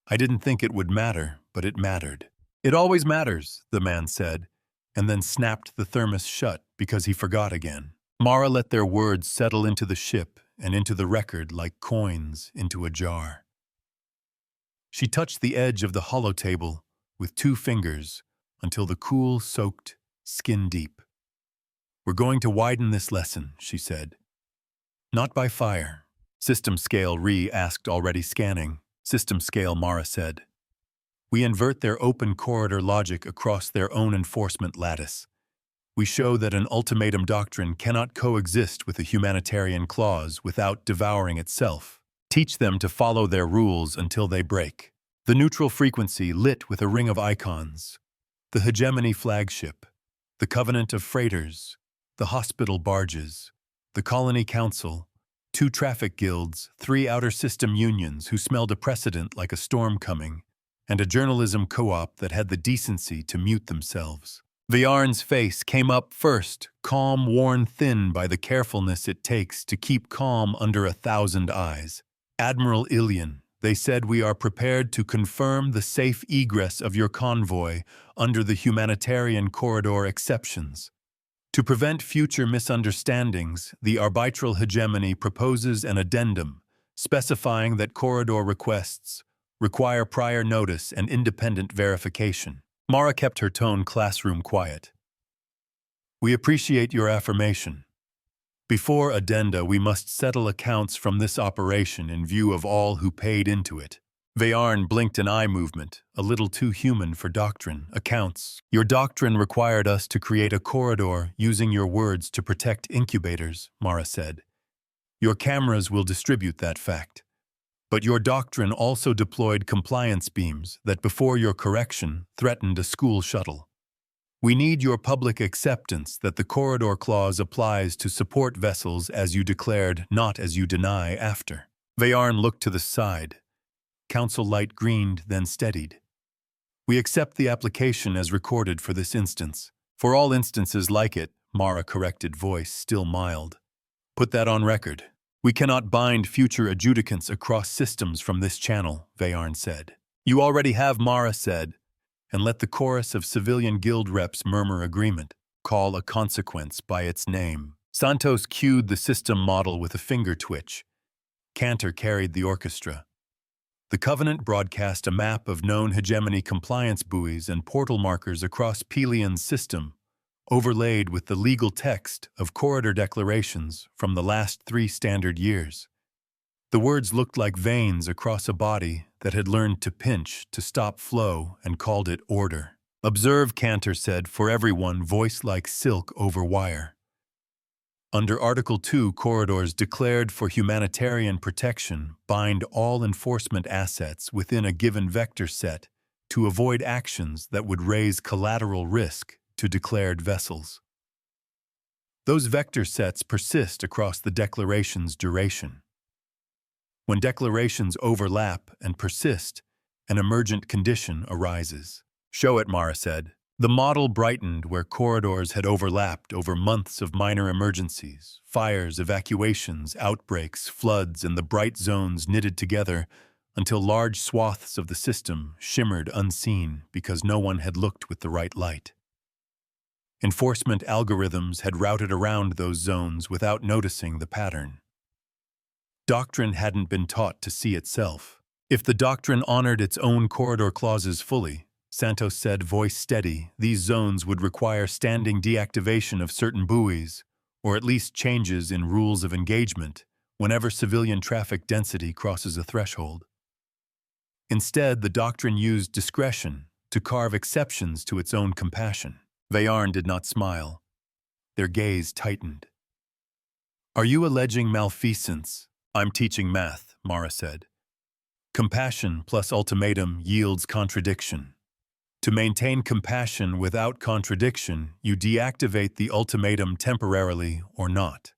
I didn't think it would matter, but it mattered. It always matters, the man said, and then snapped the thermos shut because he forgot again. Mara let their words settle into the ship and into the record like coins into a jar. She touched the edge of the holotable with 2 fingers until the cool soaked skin deep. We're going to widen this lesson, she said. Not by fire. System scale, Ree asked, already scanning. System scale, Mara said. We invert their open corridor logic across their own enforcement lattice. We show that an ultimatum doctrine cannot coexist with a humanitarian clause without devouring itself. Teach them to follow their rules until they break. The neutral frequency lit with a ring of icons. The hegemony flagship, the covenant of freighters, the hospital barges, the colony council, 2 traffic guilds, 3 outer system unions who smelled a precedent like a storm coming, and a journalism co-op that had the decency to mute themselves. Vayarn's face came up first, calm, worn thin by the carefulness it takes to keep calm under 1,000 eyes. Admiral Ilian, they said we are prepared to confirm the safe egress of your convoy under the humanitarian corridor exceptions. To prevent future misunderstandings, the arbitral hegemony proposes an addendum specifying that corridor requests require prior notice and independent verification. Mara kept her tone classroom quiet. We appreciate your affirmation. Before addenda, we must settle accounts from this operation in view of all who paid into it. Vayarn blinked an eye movement, a little too human for doctrine. Accounts. Your doctrine required us to create a corridor using your words to protect incubators, Mara said. Your cameras will distribute that fact. But your doctrine also deployed compliance beams that, before your correction, threatened a school shuttle. We need your public acceptance that the corridor clause applies to support vessels as you declared, not as you deny after. Vayarn looked to the side. Council light greened, then steadied. We accept the application as recorded for this instance. For all instances like it, Mara corrected, voice still mild. Put that on record. We cannot bind future adjudicants across systems from this channel, Vayarn said. You already have, Mara said, and let the chorus of civilian guild reps murmur agreement. Call a consequence by its name. Santos cued the system model with a finger twitch. Cantor carried the orchestra. The Covenant broadcast a map of known hegemony compliance buoys and portal markers across Pelian's system, overlaid with the legal text of corridor declarations from the last 3 standard years. The words looked like veins across a body that had learned to pinch to stop flow and called it order. Observe, Cantor said, for everyone, voice like silk over wire. Under Article 2, corridors declared for humanitarian protection bind all enforcement assets within a given vector set to avoid actions that would raise collateral risk to declared vessels. Those vector sets persist across the declaration's duration. When declarations overlap and persist, an emergent condition arises. Show it, Mara said. The model brightened where corridors had overlapped over months of minor emergencies, fires, evacuations, outbreaks, floods, and the bright zones knitted together until large swaths of the system shimmered unseen because no one had looked with the right light. Enforcement algorithms had routed around those zones without noticing the pattern. Doctrine hadn't been taught to see itself. If the doctrine honored its own corridor clauses fully, Santos said, voice steady, these zones would require standing deactivation of certain buoys, or at least changes in rules of engagement, whenever civilian traffic density crosses a threshold. Instead, the doctrine used discretion to carve exceptions to its own compassion. Veyarn did not smile. Their gaze tightened. Are you alleging malfeasance? I'm teaching math, Mara said. Compassion plus ultimatum yields contradiction. To maintain compassion without contradiction, you deactivate the ultimatum temporarily or not.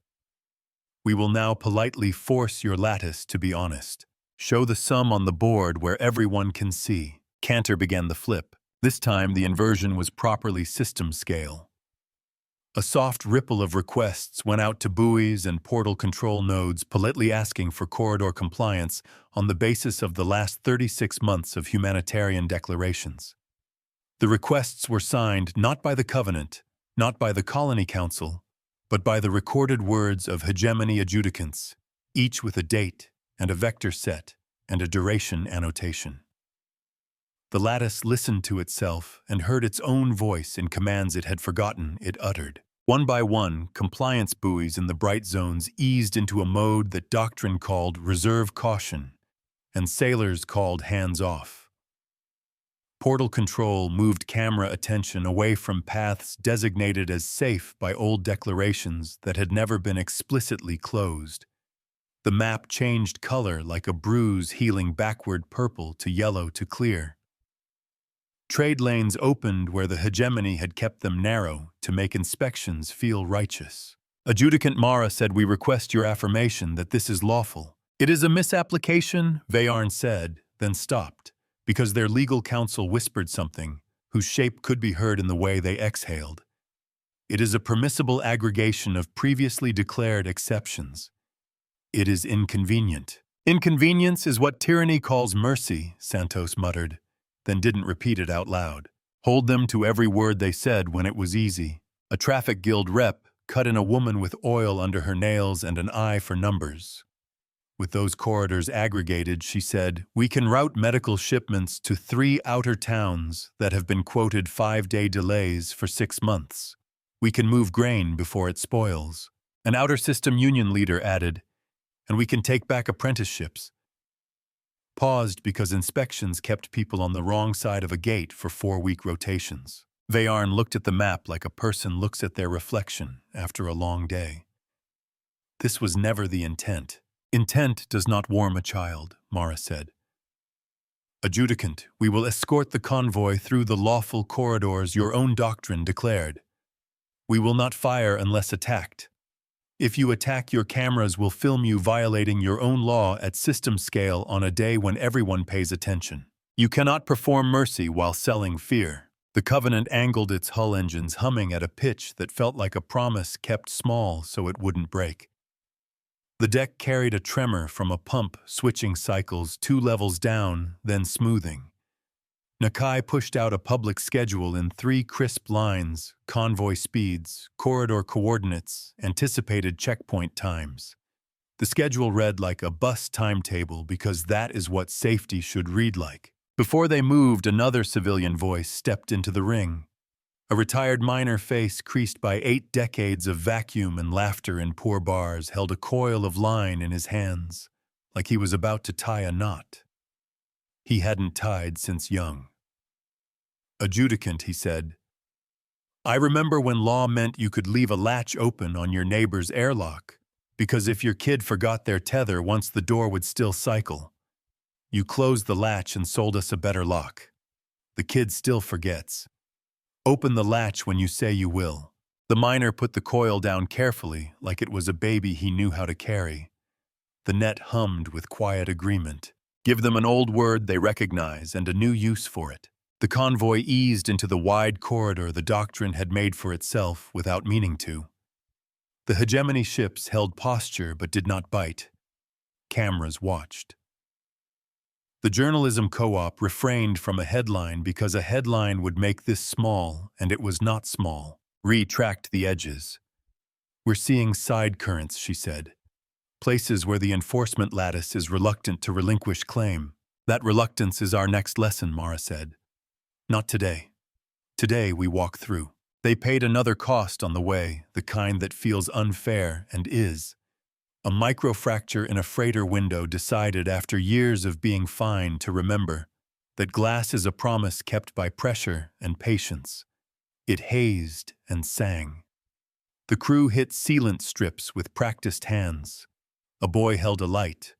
We will now politely force your lattice to be honest. Show the sum on the board where everyone can see. Cantor began the flip. This time the inversion was properly system scale. A soft ripple of requests went out to buoys and portal control nodes politely asking for corridor compliance on the basis of the last 36 months of humanitarian declarations. The requests were signed not by the Covenant, not by the Colony Council, but by the recorded words of hegemony adjudicants, each with a date and a vector set and a duration annotation. The lattice listened to itself and heard its own voice in commands it had forgotten it uttered. One by one, compliance buoys in the bright zones eased into a mode that doctrine called reserve caution, and sailors called hands off. Portal control moved camera attention away from paths designated as safe by old declarations that had never been explicitly closed. The map changed color like a bruise healing backward purple to yellow to clear. Trade lanes opened where the hegemony had kept them narrow to make inspections feel righteous. Adjudicant Mara said, we request your affirmation that this is lawful. It is a misapplication, Veyarn said, then stopped, because their legal counsel whispered something whose shape could be heard in the way they exhaled. It is a permissible aggregation of previously declared exceptions. It is inconvenient. Inconvenience is what tyranny calls mercy, Santos muttered, then didn't repeat it out loud. Hold them to every word they said when it was easy. A traffic guild rep cut in a woman with oil under her nails and an eye for numbers. With those corridors aggregated, she said, we can route medical shipments to 3 outer towns that have been quoted 5-day delays for 6 months. We can move grain before it spoils. An outer system union leader added, and we can take back apprenticeships. Paused because inspections kept people on the wrong side of a gate for 4-week rotations. Veyarn looked at the map like a person looks at their reflection after a long day. This was never the intent. Intent does not warm a child, Mara said. Adjudicant, we will escort the convoy through the lawful corridors your own doctrine declared. We will not fire unless attacked. If you attack, your cameras will film you violating your own law at system scale on a day when everyone pays attention. You cannot perform mercy while selling fear. The Covenant angled its hull engines, humming at a pitch that felt like a promise kept small so it wouldn't break. The deck carried a tremor from a pump switching cycles 2 levels down, then smoothing. Nakai pushed out a public schedule in 3 crisp lines: convoy speeds, corridor coordinates, anticipated checkpoint times. The schedule read like a bus timetable because that is what safety should read like. Before they moved, another civilian voice stepped into the ring. A retired miner face creased by 8 decades of vacuum and laughter in poor bars held a coil of line in his hands, like he was about to tie a knot. He hadn't tied since young. Adjudicant, he said, I remember when law meant you could leave a latch open on your neighbor's airlock, because if your kid forgot their tether once, the door would still cycle. You closed the latch and sold us a better lock. The kid still forgets. Open the latch when you say you will. The miner put the coil down carefully, like it was a baby he knew how to carry. The net hummed with quiet agreement. Give them an old word they recognize and a new use for it. The convoy eased into the wide corridor the doctrine had made for itself without meaning to. The hegemony ships held posture but did not bite. Cameras watched. The journalism co-op refrained from a headline because a headline would make this small, and it was not small. Retracked the edges. We're seeing side currents, she said. Places where the enforcement lattice is reluctant to relinquish claim. That reluctance is our next lesson, Mara said. Not today. Today we walk through. They paid another cost on the way, the kind that feels unfair and is. A microfracture in a freighter window decided after years of being fine to remember that glass is a promise kept by pressure and patience. It hazed and sang. The crew hit sealant strips with practiced hands. A boy held a light.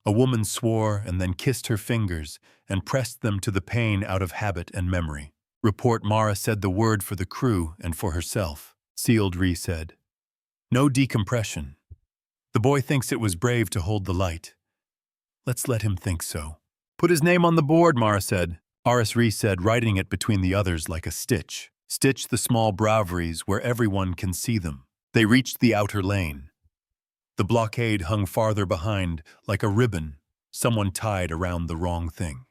A woman swore and then kissed her fingers and pressed them to the pain out of habit and memory. Report Mara said the word for the crew and for herself. Sealed Ree said. No decompression. The boy thinks it was brave to hold the light. Let's let him think so. Put his name on the board, Mara said. Ree said, writing it between the others like a stitch. Stitch the small braveries where everyone can see them. They reached the outer lane. The blockade hung farther behind, like a ribbon, someone tied around the wrong thing.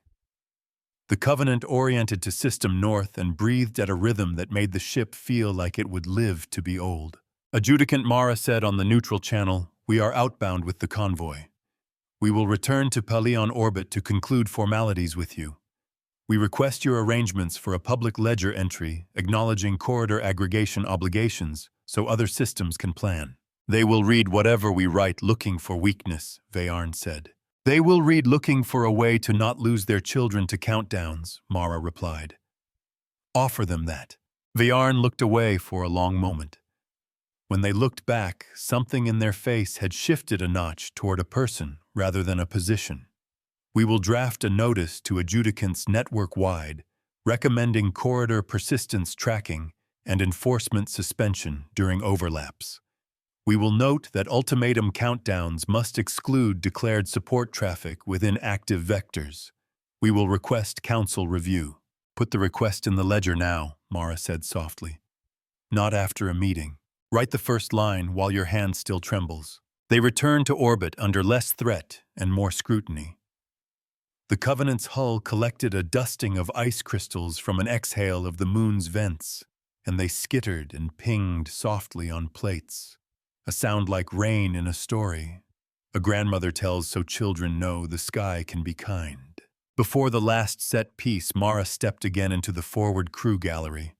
The Covenant oriented to System North and breathed at a rhythm that made the ship feel like it would live to be old. Adjudicant Mara said on the neutral channel, we are outbound with the convoy. We will return to Palion orbit to conclude formalities with you. We request your arrangements for a public ledger entry acknowledging corridor aggregation obligations so other systems can plan. They will read whatever we write looking for weakness, Vayarn said. They will read looking for a way to not lose their children to countdowns, Mara replied. Offer them that. Vayarn looked away for a long moment. When they looked back, something in their face had shifted a notch toward a person rather than a position. We will draft a notice to adjudicants network-wide, recommending corridor persistence tracking and enforcement suspension during overlaps. We will note that ultimatum countdowns must exclude declared support traffic within active vectors. We will request council review. Put the request in the ledger now, Mara said softly. Not after a meeting. Write the first line while your hand still trembles. They return to orbit under less threat and more scrutiny. The Covenant's hull collected a dusting of ice crystals from an exhale of the moon's vents, and they skittered and pinged softly on plates. A sound like rain in a story. A grandmother tells so children know the sky can be kind. Before the last set piece, Mara stepped again into the forward crew gallery.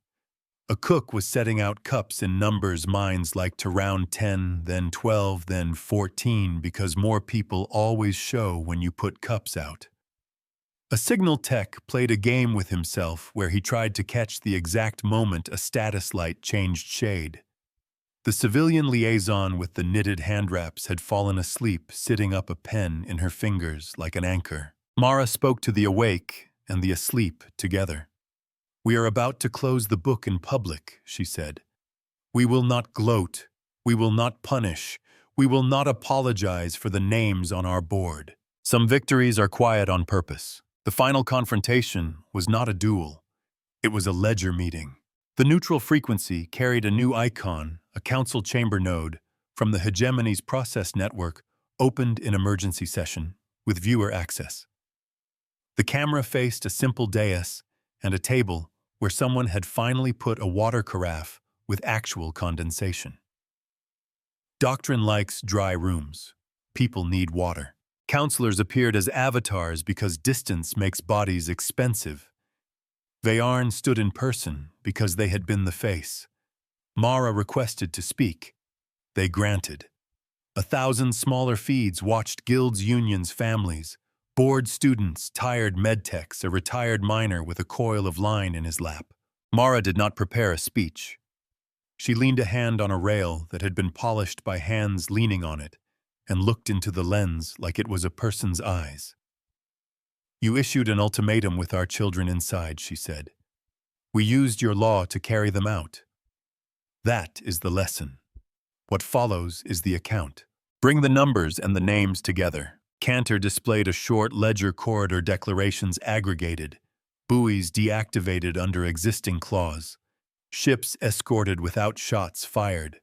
A cook was setting out cups in numbers minds like to round 10, then 12, then 14 because more people always show when you put cups out. A signal tech played a game with himself where he tried to catch the exact moment a status light changed shade. The civilian liaison with the knitted handwraps had fallen asleep, sitting up a pen in her fingers like an anchor. Mara spoke to the awake and the asleep together. We are about to close the book in public, she said. We will not gloat. We will not punish. We will not apologize for the names on our board. Some victories are quiet on purpose. The final confrontation was not a duel. It was a ledger meeting. The neutral frequency carried a new icon, a council chamber node, from the hegemony's process network, opened in emergency session, with viewer access. The camera faced a simple dais and a table where someone had finally put a water carafe with actual condensation. Doctrine likes dry rooms. People need water. Counselors appeared as avatars because distance makes bodies expensive. Vayarn stood in person because they had been the face. Mara requested to speak. They granted. 1,000 smaller feeds watched guilds, unions, families, bored students, tired medtechs, a retired miner with a coil of line in his lap. Mara did not prepare a speech. She leaned a hand on a rail that had been polished by hands leaning on it and looked into the lens like it was a person's eyes. You issued an ultimatum with our children inside, she said. We used your law to carry them out. That is the lesson. What follows is the account. Bring the numbers and the names together. Cantor displayed a short ledger corridor declarations aggregated, buoys deactivated under existing clause, ships escorted without shots fired,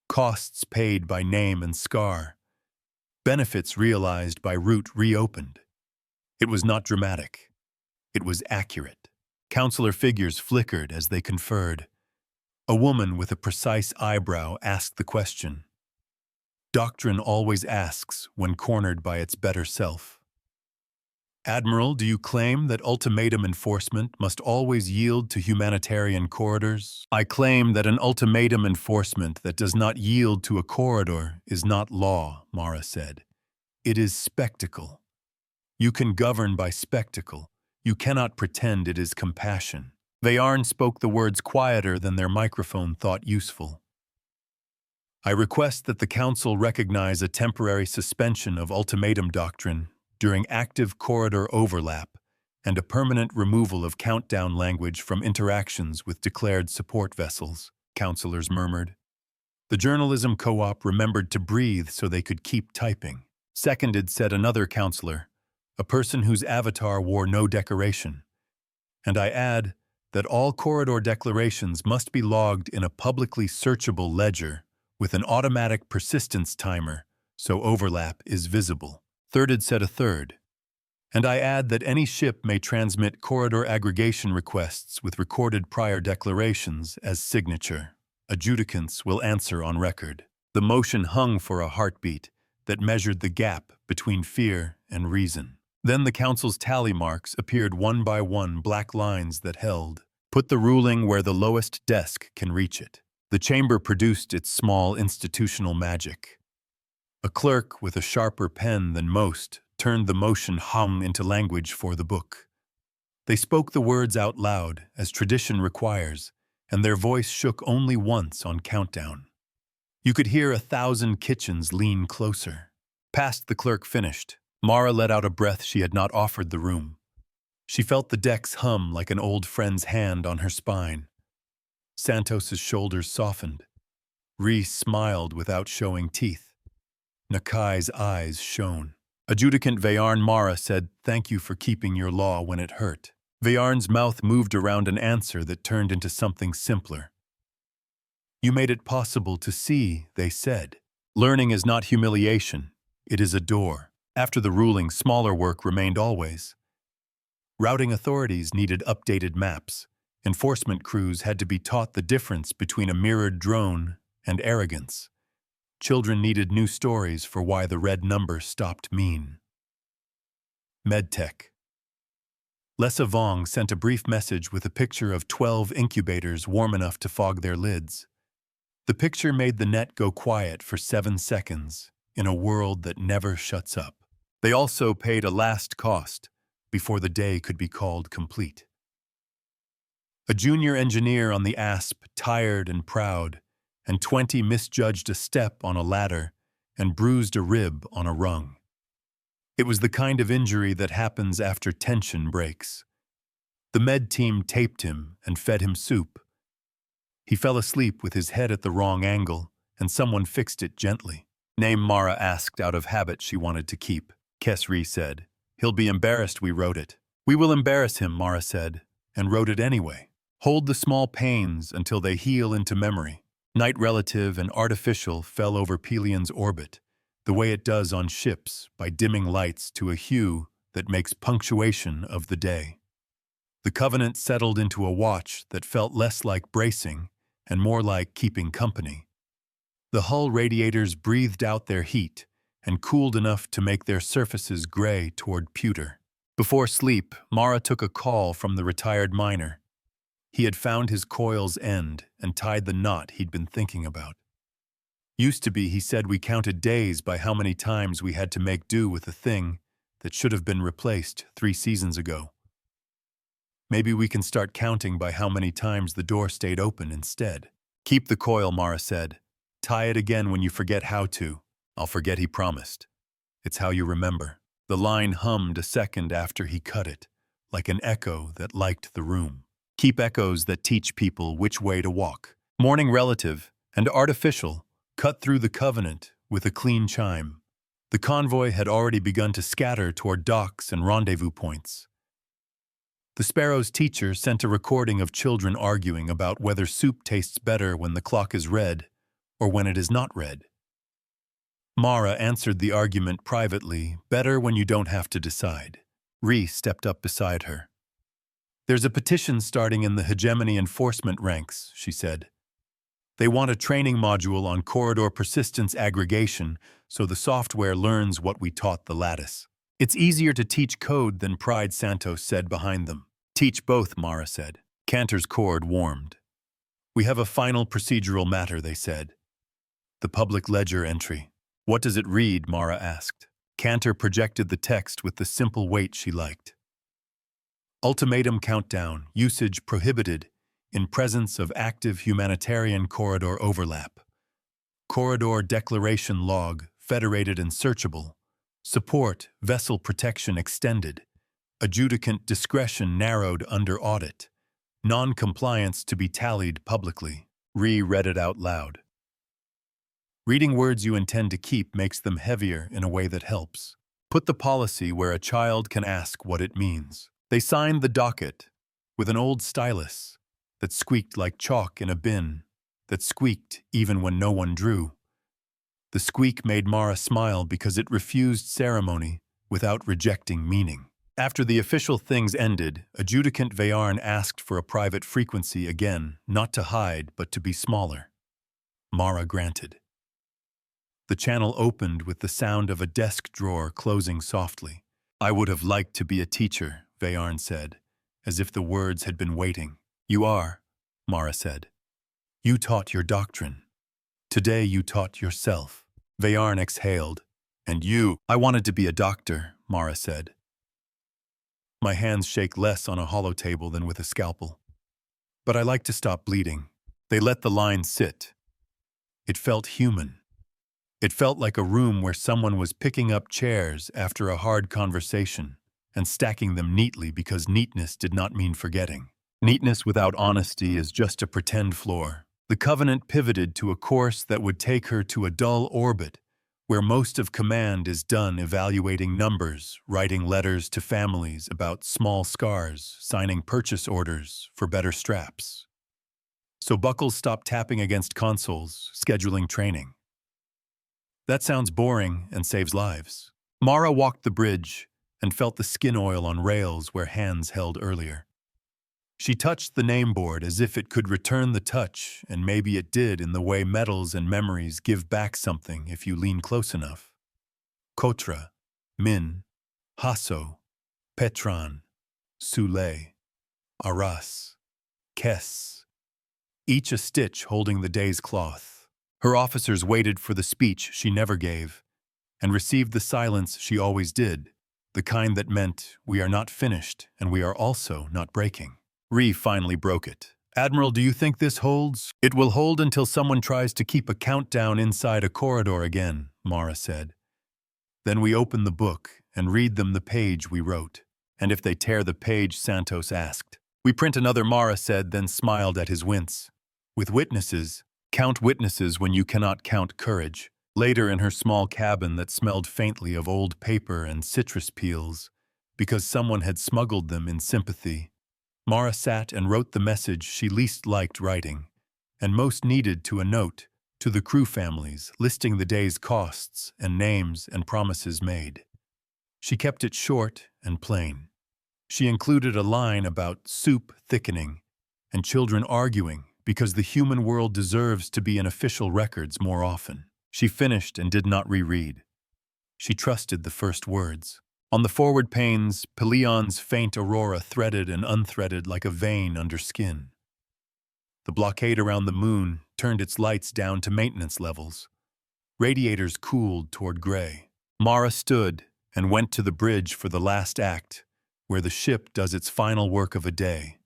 costs paid by name and scar, benefits realized by route reopened. It was not dramatic. It was accurate. Counselor figures flickered as they conferred. A woman with a precise eyebrow asked the question. Doctrine always asks when cornered by its better self. Admiral, do you claim that ultimatum enforcement must always yield to humanitarian corridors? I claim that an ultimatum enforcement that does not yield to a corridor is not law, Mara said. It is spectacle. You can govern by spectacle. You cannot pretend it is compassion. Vejarn spoke the words quieter than their microphone thought useful. I request that the Council recognize a temporary suspension of ultimatum doctrine during active corridor overlap and a permanent removal of countdown language from interactions with declared support vessels, counselors murmured. The journalism co-op remembered to breathe so they could keep typing. Seconded, said another counselor, a person whose avatar wore no decoration. And I add that all corridor declarations must be logged in a publicly searchable ledger with an automatic persistence timer so overlap is visible. Thirded, said a third. And I add that any ship may transmit corridor aggregation requests with recorded prior declarations as signature. Adjudicants will answer on record. The motion hung for a heartbeat that measured the gap between fear and reason. Then the Council's tally marks appeared one by one, black lines that held. Put the ruling where the lowest desk can reach it. The chamber produced its small institutional magic. A clerk with a sharper pen than most turned the motion hum into language for the book. They spoke the words out loud, as tradition requires, and their voice shook only once on countdown. You could hear 1,000 kitchens lean closer. Past the clerk finished, Mara let out a breath she had not offered the room. She felt the decks hum like an old friend's hand on her spine. Santos's shoulders softened. Reese smiled without showing teeth. Nakai's eyes shone. Adjudicant Vejarn Mara said, "Thank you for keeping your law when it hurt." Vejarn's mouth moved around an answer that turned into something simpler. "You made it possible to see," they said. "Learning is not humiliation. It is a door." After the ruling, smaller work remained always. Routing authorities needed updated maps. Enforcement crews had to be taught the difference between a mirrored drone and arrogance. Children needed new stories for why the red number stopped mean. Medtech. Lessa Vong sent a brief message with a picture of 12 incubators warm enough to fog their lids. The picture made the net go quiet for 7 seconds in a world that never shuts up. They also paid a last cost before the day could be called complete. A junior engineer on the ASP, tired and proud, and 20 misjudged a step on a ladder and bruised a rib on a rung. It was the kind of injury that happens after tension breaks. The med team taped him and fed him soup. He fell asleep with his head at the wrong angle, and someone fixed it gently. Name, Mara asked out of habit she wanted to keep. Kesri said. He'll be embarrassed we wrote it. We will embarrass him, Mara said, and wrote it anyway. Hold the small pains until they heal into memory. Night relative and artificial fell over Pelion's orbit, the way it does on ships by dimming lights to a hue that makes punctuation of the day. The Covenant settled into a watch that felt less like bracing and more like keeping company. The hull radiators breathed out their heat and cooled enough to make their surfaces gray toward pewter. Before sleep, Mara took a call from the retired miner. He had found his coil's end and tied the knot he'd been thinking about. Used to be, he said, we counted days by how many times we had to make do with a thing that should have been replaced 3 seasons ago. Maybe we can start counting by how many times the door stayed open instead. Keep the coil, Mara said. Tie it again when you forget how to. I'll forget, he promised. It's how you remember. The line hummed a second after he cut it, like an echo that liked the room. Keep echoes that teach people which way to walk. Morning relative and artificial cut through the Covenant with a clean chime. The convoy had already begun to scatter toward docks and rendezvous points. The Sparrow's teacher sent a recording of children arguing about whether soup tastes better when the clock is red or when it is not red. Mara answered the argument privately, better when you don't have to decide. Ree stepped up beside her. There's a petition starting in the hegemony enforcement ranks, she said. They want a training module on corridor persistence aggregation so the software learns what we taught the lattice. It's easier to teach code than Pride, Santos said behind them. Teach both, Mara said. Cantor's cord warmed. We have a final procedural matter, they said. The public ledger entry. What does it read, Mara asked. Cantor projected the text with the simple weight she liked. Ultimatum countdown, usage prohibited, in presence of active humanitarian corridor overlap. Corridor declaration log, federated and searchable. Support, vessel protection extended. Adjudicant discretion narrowed under audit. Non-compliance to be tallied publicly. Ree read it out loud. Reading words you intend to keep makes them heavier in a way that helps. Put the policy where a child can ask what it means. They signed the docket with an old stylus that squeaked like chalk in a bin, that squeaked even when no one drew. The squeak made Mara smile because it refused ceremony without rejecting meaning. After the official things ended, Adjudicant Veyarn asked for a private frequency again, not to hide, but to be smaller. Mara granted. The channel opened with the sound of a desk drawer closing softly. I would have liked to be a teacher, Veyarn said, as if the words had been waiting. You are, Mara said. You taught your doctrine. Today you taught yourself. Veyarn exhaled. And you, I wanted to be a doctor, Mara said. My hands shake less on a hollow table than with a scalpel. But I like to stop bleeding. They let the line sit. It felt human. It felt like a room where someone was picking up chairs after a hard conversation and stacking them neatly because neatness did not mean forgetting. Neatness without honesty is just a pretend floor. The Covenant pivoted to a course that would take her to a dull orbit where most of command is done evaluating numbers, writing letters to families about small scars, signing purchase orders for better straps. So Buckles stopped tapping against consoles, scheduling training. That sounds boring and saves lives. Mara walked the bridge and felt the skin oil on rails where hands held earlier. She touched the name board as if it could return the touch, and maybe it did in the way metals and memories give back something if you lean close enough. Kotra, Min, Hasso, Petran, Sule, Aras, Kes, each a stitch holding the day's cloth. Her officers waited for the speech she never gave, and received the silence she always did, the kind that meant we are not finished and we are also not breaking. Ree finally broke it. Admiral, do you think this holds? It will hold until someone tries to keep a countdown inside a corridor again, Mara said. Then we open the book and read them the page we wrote. And if they tear the page, Santos asked. We print another, Mara said, then smiled at his wince. With witnesses, count witnesses when you cannot count courage. Later in her small cabin that smelled faintly of old paper and citrus peels, because someone had smuggled them in sympathy, Mara sat and wrote the message she least liked writing, and most needed to a note to the crew families, listing the day's costs and names and promises made. She kept it short and plain. She included a line about soup thickening and children arguing because the human world deserves to be in official records more often. She finished and did not reread. She trusted the first words. On the forward panes, Pelion's faint aurora threaded and unthreaded like a vein under skin. The blockade around the moon turned its lights down to maintenance levels. Radiators cooled toward gray. Mara stood and went to the bridge for the last act, where the ship does its final work of a day.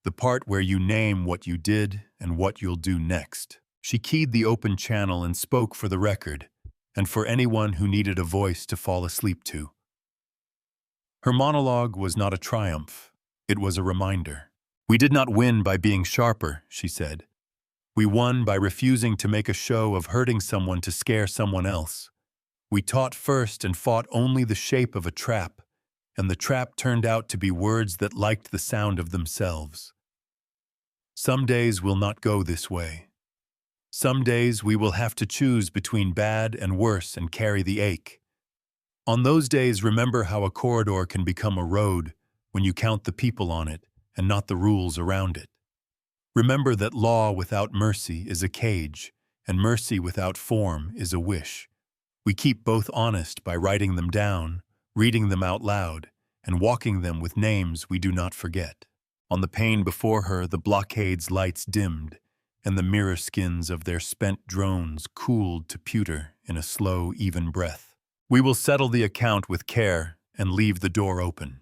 The part where you name what you did and what you'll do next. She keyed the open channel and spoke for the record, and for anyone who needed a voice to fall asleep to. Her monologue was not a triumph. It was a reminder. We did not win by being sharper, she said. We won by refusing to make a show of hurting someone to scare someone else. We taught first and fought only the shape of a trap, and the trap turned out to be words that liked the sound of themselves. Some days will not go this way. Some days we will have to choose between bad and worse and carry the ache. On those days, remember how a corridor can become a road when you count the people on it and not the rules around it. Remember that law without mercy is a cage, and mercy without form is a wish. We keep both honest by writing them down, reading them out loud, and walking them with names we do not forget. On the pane before her, the blockade's lights dimmed, and the mirror skins of their spent drones cooled to pewter in a slow, even breath. We will settle the account with care and leave the door open.